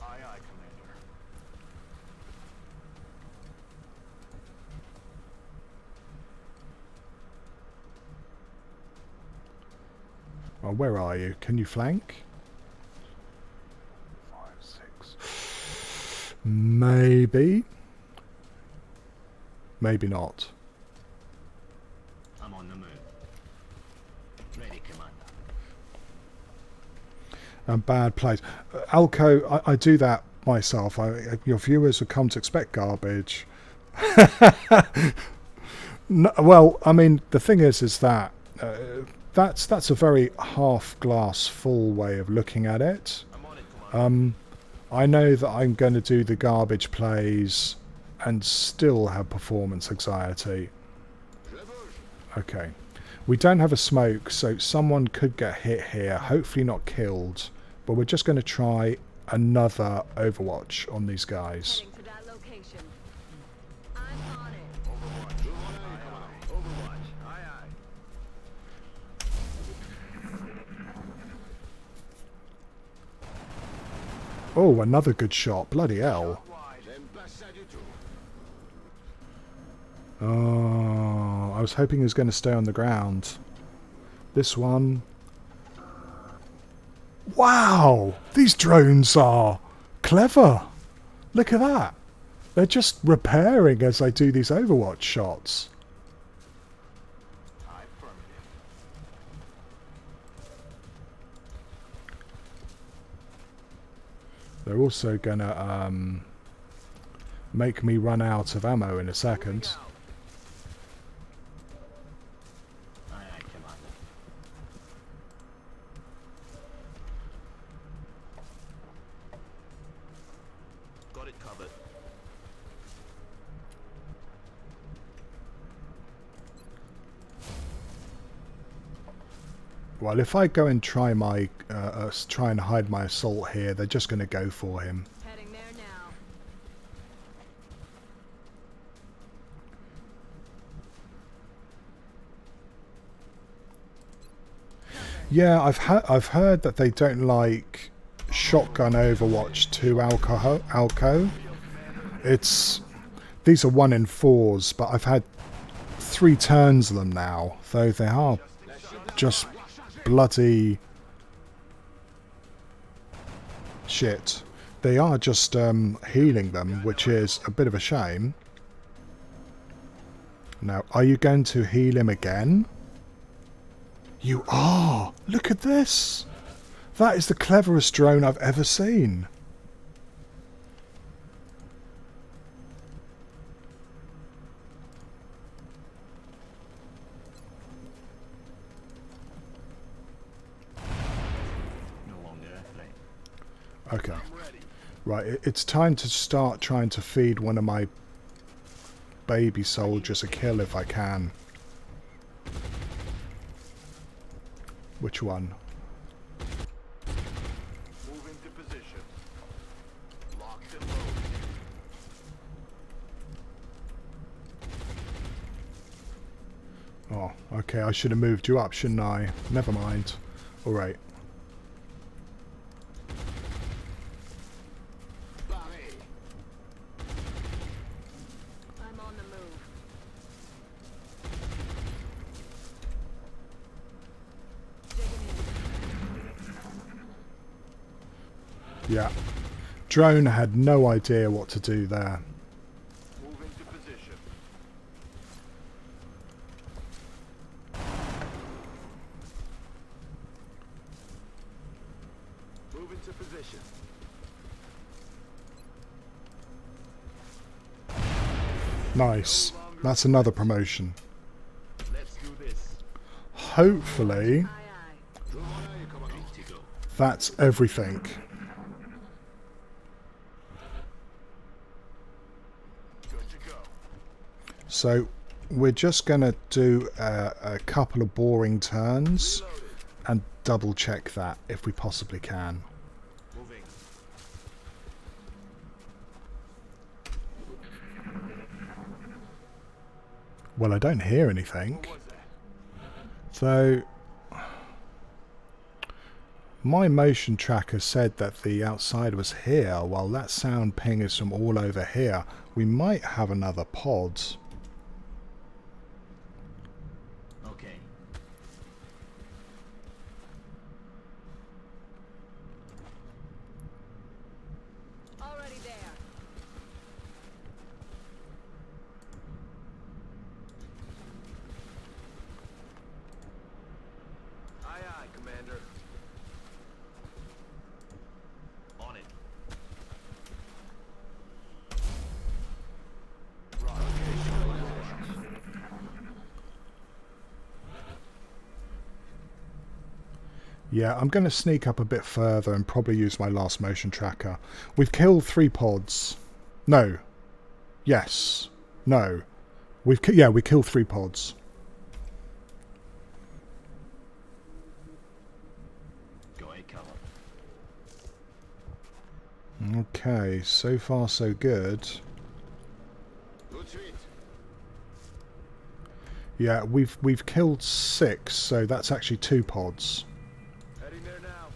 Aye, aye, Commander. Well, where are you? Can you flank? 5, 6. Maybe. Maybe not. I'm on the move. Ready, Commander. And bad plays. Alco, I do that myself. Your viewers will come to expect garbage. No, well, I mean, the thing is that that's a very half glass full way of looking at it. I'm on it, Commander. I know that I'm going to do the garbage plays and still have performance anxiety. Okay. We don't have a smoke, so someone could get hit here, hopefully not killed, but we're just going to try another Overwatch on these guys. Heading to that location. I'm on it. Overwatch. Aye, aye. Overwatch. Aye, aye. Oh, another good shot. Bloody hell. Wide. J'aime pas ça du tout. Oh, I was hoping he was going to stay on the ground. This one. Wow! These drones are clever. Look at that. They're just repairing as I do these Overwatch shots. Aye, affirmative. They're also going to make me run out of ammo in a second. Aye, aye, Commander. Got it covered. Well, if I go and try my try and hide my assault here, they're just going to go for him. Heading there now. Yeah, I've heard that they don't like shotgun Overwatch to Alco. These are 1 in 4s, but I've had 3 turns of them now, though they are just bloody shit. They are just healing them, which is a bit of a shame. Now, are you going to heal him again? You are! Look at this! That is the cleverest drone I've ever seen. No longer a threat. Okay. Right, it's time to start trying to feed one of my baby soldiers a kill if I can. Which one? Moving to position. Locked and loaded. Oh, okay, I should have moved you up, shouldn't I? Never mind. Alright. Barré. I'm on the move. Yeah. Drone had no idea what to do there. Move into position. Move into position. Nice. That's another promotion. Let's do this. Hopefully, Aye, aye. Ready to go. that's everything. Good to go. So we're just going to do a couple of boring turns Reloaded. and double check that if we possibly can. Moving. Well, I don't hear anything. What was that? So my motion tracker said that the outside was here, while that sound ping is from all over here. We might have another pod. Okay. Already there. Aye, aye, Commander. On it. Right. Okay, sure. Yeah, I'm going to sneak up a bit further and probably use my last motion tracker. We've killed 3 pods. No. Yes. No. We killed 3 pods. Go ahead, cover. Okay, so far so good. Retreat. Yeah, we've killed 6, so that's actually 2 pods. Heading there now.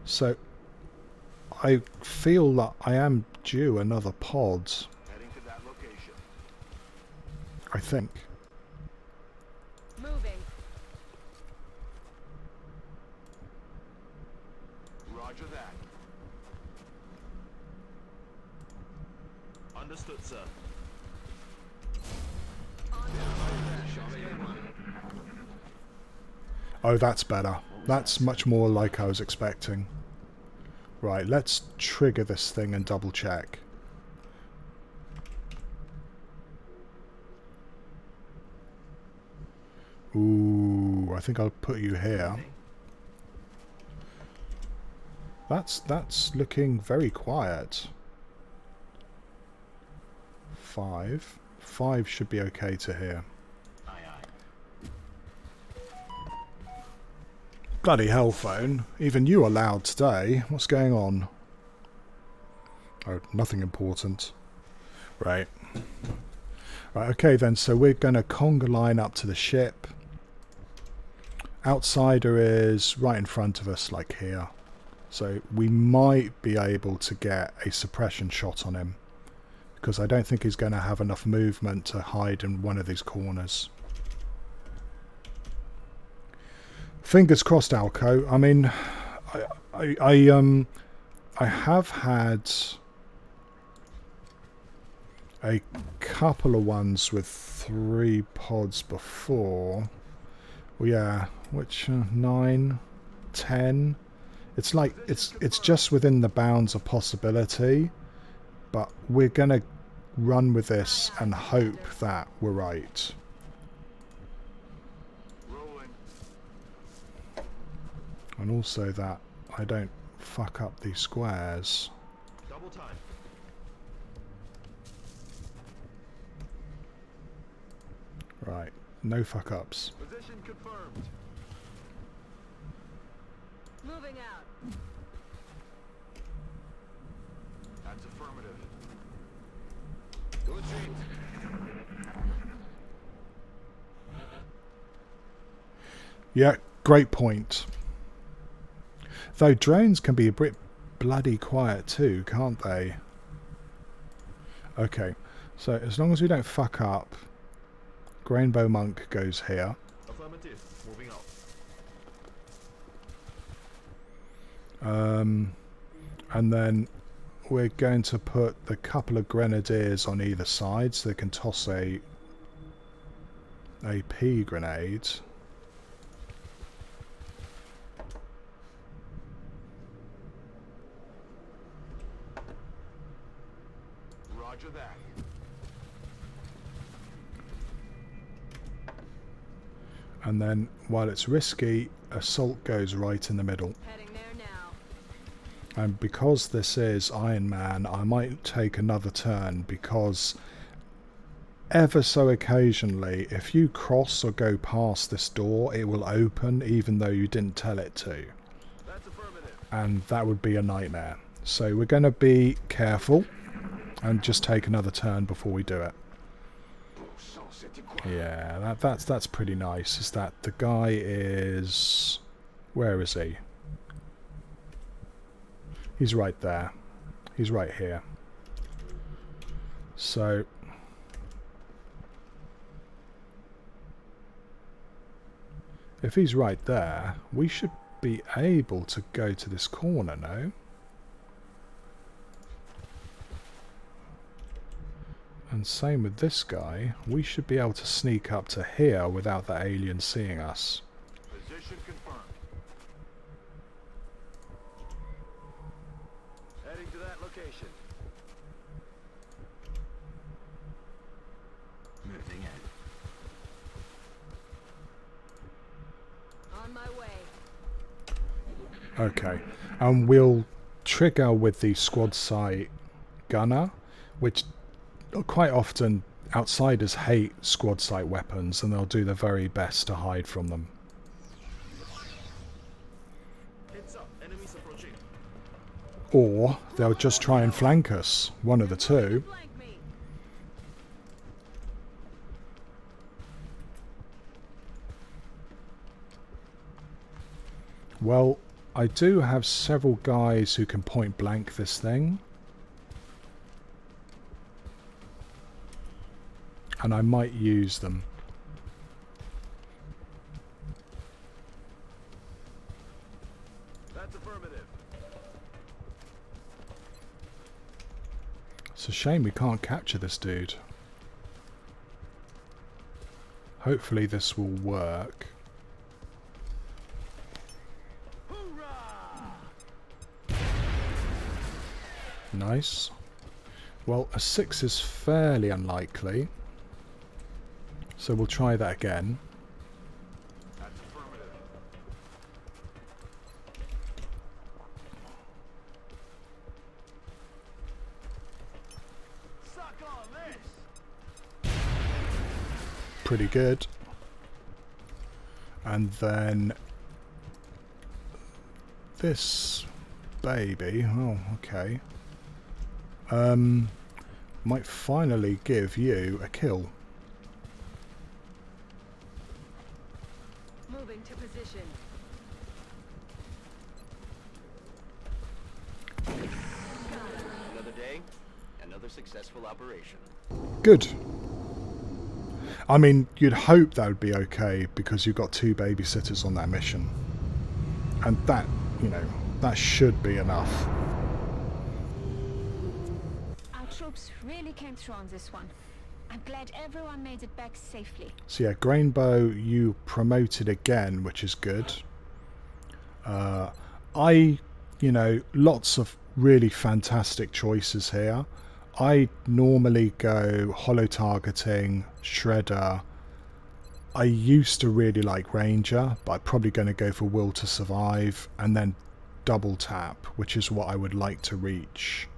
So I feel that I am due another pod, Heading to that location. I think. Moving. Roger that. Understood, sir. Oh, that's better. That's much more like I was expecting. Right, let's trigger this thing and double check. Ooh, I think I'll put you here. That's looking very quiet. 5. 5 should be okay to hear. Aye, aye. Bloody hell, phone. Even you are loud today. What's going on? Oh, nothing important. Right. Right, okay then, so we're going to conga line up to the ship. Outsider is right in front of us, like here. So we might be able to get a suppression shot on him, because I don't think he's going to have enough movement to hide in one of these corners. Fingers crossed, Alco. I mean, I have had a couple of ones with 3 pods before. Well, yeah, which 9, 10. It's like it's just within the bounds of possibility, but we're gonna run with this and hope that we're right. Rolling. And also that I don't fuck up these squares. Double time. Right, no fuck ups. Position confirmed. Moving out. That's affirmative. Retreat. Yeah, great point. Though drones can be a bit bloody quiet too, can't they? Okay, so as long as we don't fuck up, Grainbow Monk goes here. Affirmative. Moving out. And then we're going to put the couple of grenadiers on either side so they can toss a AP grenade. Roger that. And then, while it's risky, assault goes right in the middle. Heading there now. And because this is Iron Man, I might take another turn, because ever so occasionally, if you cross or go past this door, it will open even though you didn't tell it to. That's affirmative. And that would be a nightmare. So we're going to be careful and just take another turn before we do it. Yeah, that's pretty nice. Is that the guy is... Where is he? He's right there. He's right here. So... if he's right there, we should be able to go to this corner, no? And same with this guy. We should be able to sneak up to here without the alien seeing us. Position confirmed. Heading to that location. Moving in. On my way. Okay, and we'll trigger with the squad sight gunner, which quite often outsiders hate squad sight weapons and they'll do their very best to hide from them. Heads up, enemies approaching. Or they'll just try and flank us, one of the two. Flank me. Well, I do have several guys who can point blank this thing. And I might use them. That's affirmative. It's a shame we can't capture this dude. Hopefully this will work. Nice. Well, a 6 is fairly unlikely. So we'll try that again. That's affirmative. Suck on this. Pretty good. And then this baby, oh okay, might finally give you a kill. Moving to position. Another day, another successful operation. Good. I mean, you'd hope that would be okay because you've got 2 babysitters on that mission. And that, you know, that should be enough. Our troops really came through on this one. I'm glad everyone made it back safely. So yeah, Grainbow, you promoted again, which is good. You know, lots of really fantastic choices here. I normally go holo targeting, shredder. I used to really like Ranger, but I'm probably going to go for Will to Survive and then double tap, which is what I would like to reach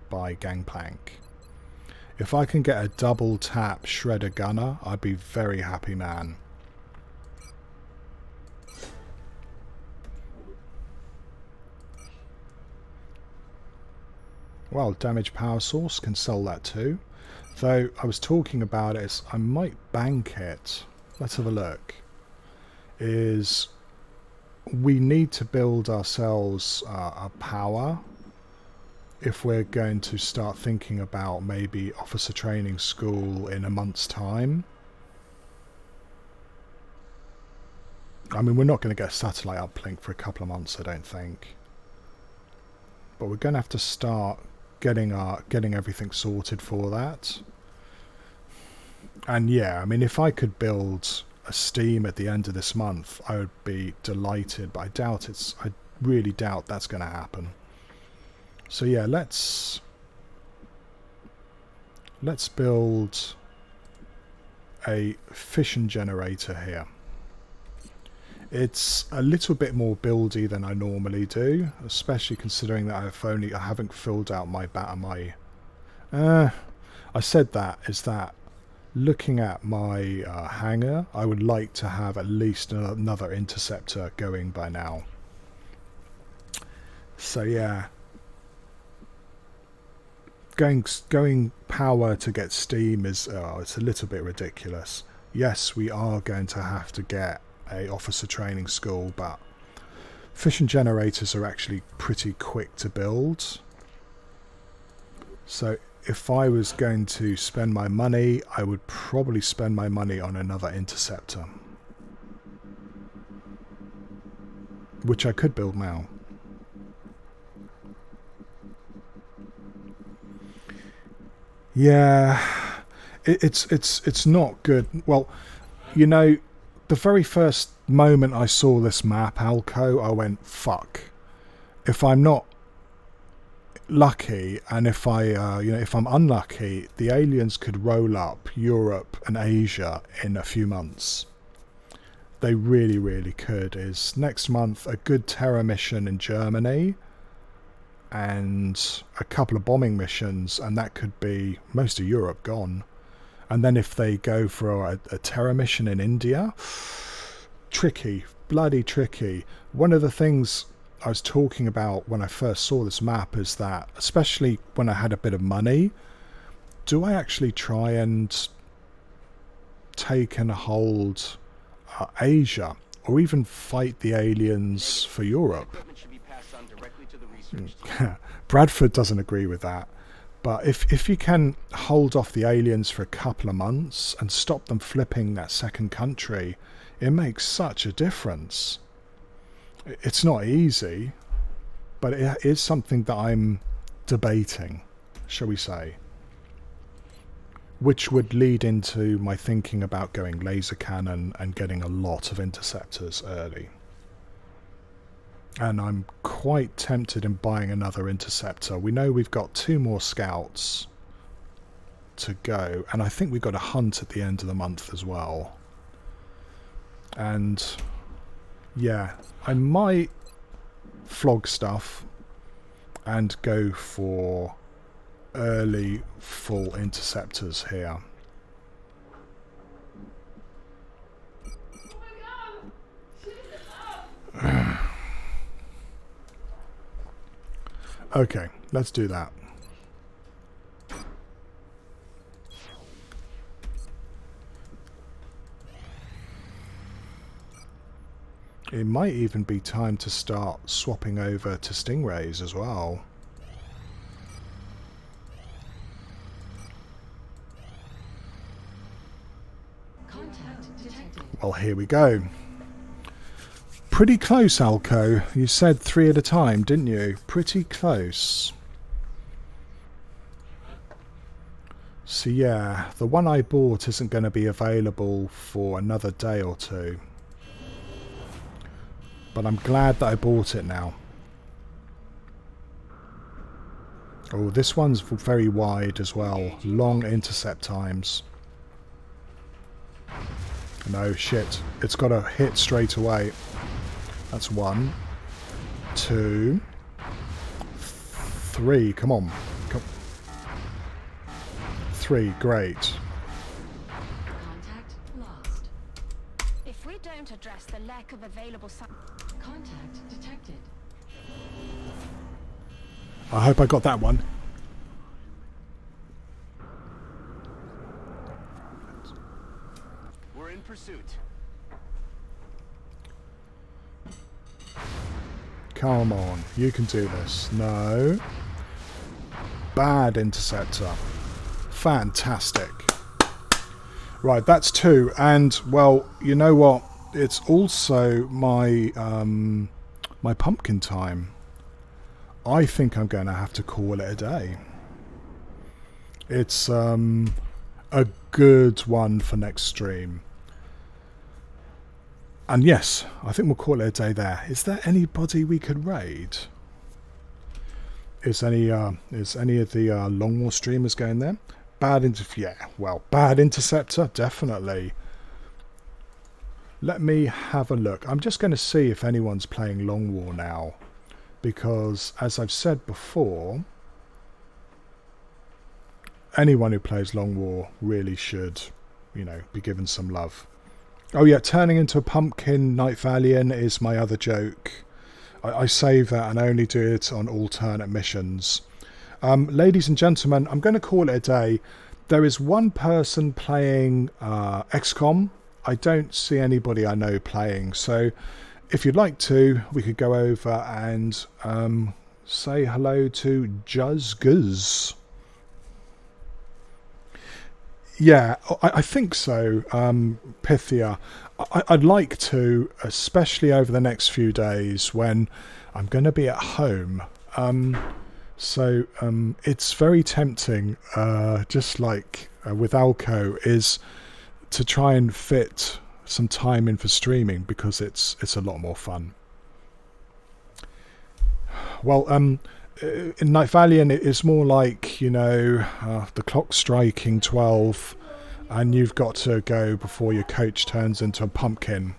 by Gangplank. If I can get a double tap shredder gunner, I'd be very happy, man. Well, damage power source can sell that too. Though I was talking about it, I might bank it. Let's have a look. Is we need to build ourselves a power if we're going to start thinking about maybe officer training school in a month's time. I mean, we're not going to get a satellite uplink for a couple of months, I don't think. but we're going to have to start getting everything sorted for that. And yeah, I mean, if I could build a steam at the end of this month, I would be delighted, but I really doubt that's going to happen. So yeah, let's build a fission generator here. It's a little bit more buildy than I normally do, especially considering that I haven't filled out my I said that is that looking at my hangar, I would like to have at least another interceptor going by now. So yeah, going power to get steam is it's a little bit ridiculous. Yes, we are going to have to get a officer training school, but fission generators are actually pretty quick to build. So if I was going to spend my money, I would probably spend my money on another interceptor, which I could build now. Yeah, it's not good. Well, you know, the very first moment I saw this map, Alco, I went, fuck. If I'm not lucky, and if if I'm unlucky, the aliens could roll up Europe and Asia in a few months. They really, really could. Is next month a good terror mission in Germany and a couple of bombing missions, and that could be most of Europe gone. And then if they go for a terror mission in India, tricky, bloody tricky. One of the things I was talking about when I first saw this map is that, especially when I had a bit of money, do I actually try and take and hold Asia, or even fight the aliens for Europe? Bradford doesn't agree with that. But if you can hold off the aliens for a couple of months and stop them flipping that second country, it makes such a difference. It's not easy, but it is something that I'm debating, shall we say. Which would lead into my thinking about going laser cannon and getting a lot of interceptors early. And I'm quite tempted in buying another interceptor. We know we've got 2 more scouts to go, and I think we've got a hunt at the end of the month as well. And yeah, I might flog stuff and go for early full interceptors here. Okay, let's do that. It might even be time to start swapping over to Stingrays as well. Well, here we go. Pretty close, Alco. You said 3 at a time, didn't you? Pretty close. So yeah, the one I bought isn't going to be available for another day or 2. But I'm glad that I bought it now. Oh, this one's very wide as well. Long intercept times. No, shit. It's got to hit straight away. That's 1, 2, 3. Come on. 3, great. Contact lost. If we don't address the lack of available Contact detected. I hope I got that one. We're in pursuit. Come on, you can do this. No. Bad interceptor. Fantastic. Right, that's 2. And, well, you know what? It's also my my pumpkin time. I think I'm going to have to call it a day. It's a good one for next stream. And yes, I think we'll call it a day there. Is there anybody we could raid? Is any of the Long War streamers going there? Bad Interceptor, definitely. Let me have a look. I'm just going to see if anyone's playing Long War now, because as I've said before, anyone who plays Long War really should, you know, be given some love. Oh yeah, turning into a pumpkin Night Valiant is my other joke. I save that and I only do it on alternate missions. Ladies and gentlemen, I'm going to call it a day. There is one person playing XCOM. I don't see anybody I know playing. So if you'd like to, we could go over and say hello to Juzguz. Yeah, I think so, Pythia. I'd like to, especially over the next few days when I'm going to be at home. So it's very tempting, just like with Alco, is to try and fit some time in for streaming because it's a lot more fun. Well, in Night Valiant, it's more like, you know, the clock striking 12 and you've got to go before your coach turns into a pumpkin.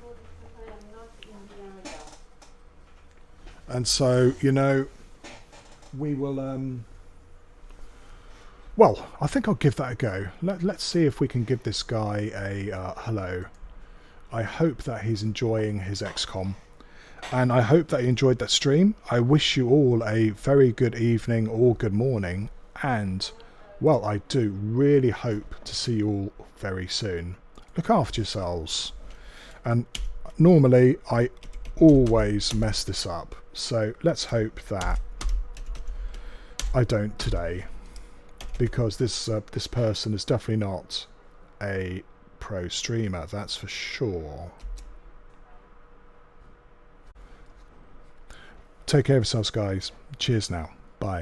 And so, you know, we will... well, I think I'll give that a go. Let's see if we can give this guy a hello. I hope that he's enjoying his XCOM. And I hope that you enjoyed that stream. I wish you all a very good evening or good morning. And, well, I do really hope to see you all very soon. Look after yourselves. And normally, I always mess this up. So let's hope that I don't today. Because this person is definitely not a pro streamer, that's for sure. Take care of yourselves, guys. Cheers now. Bye.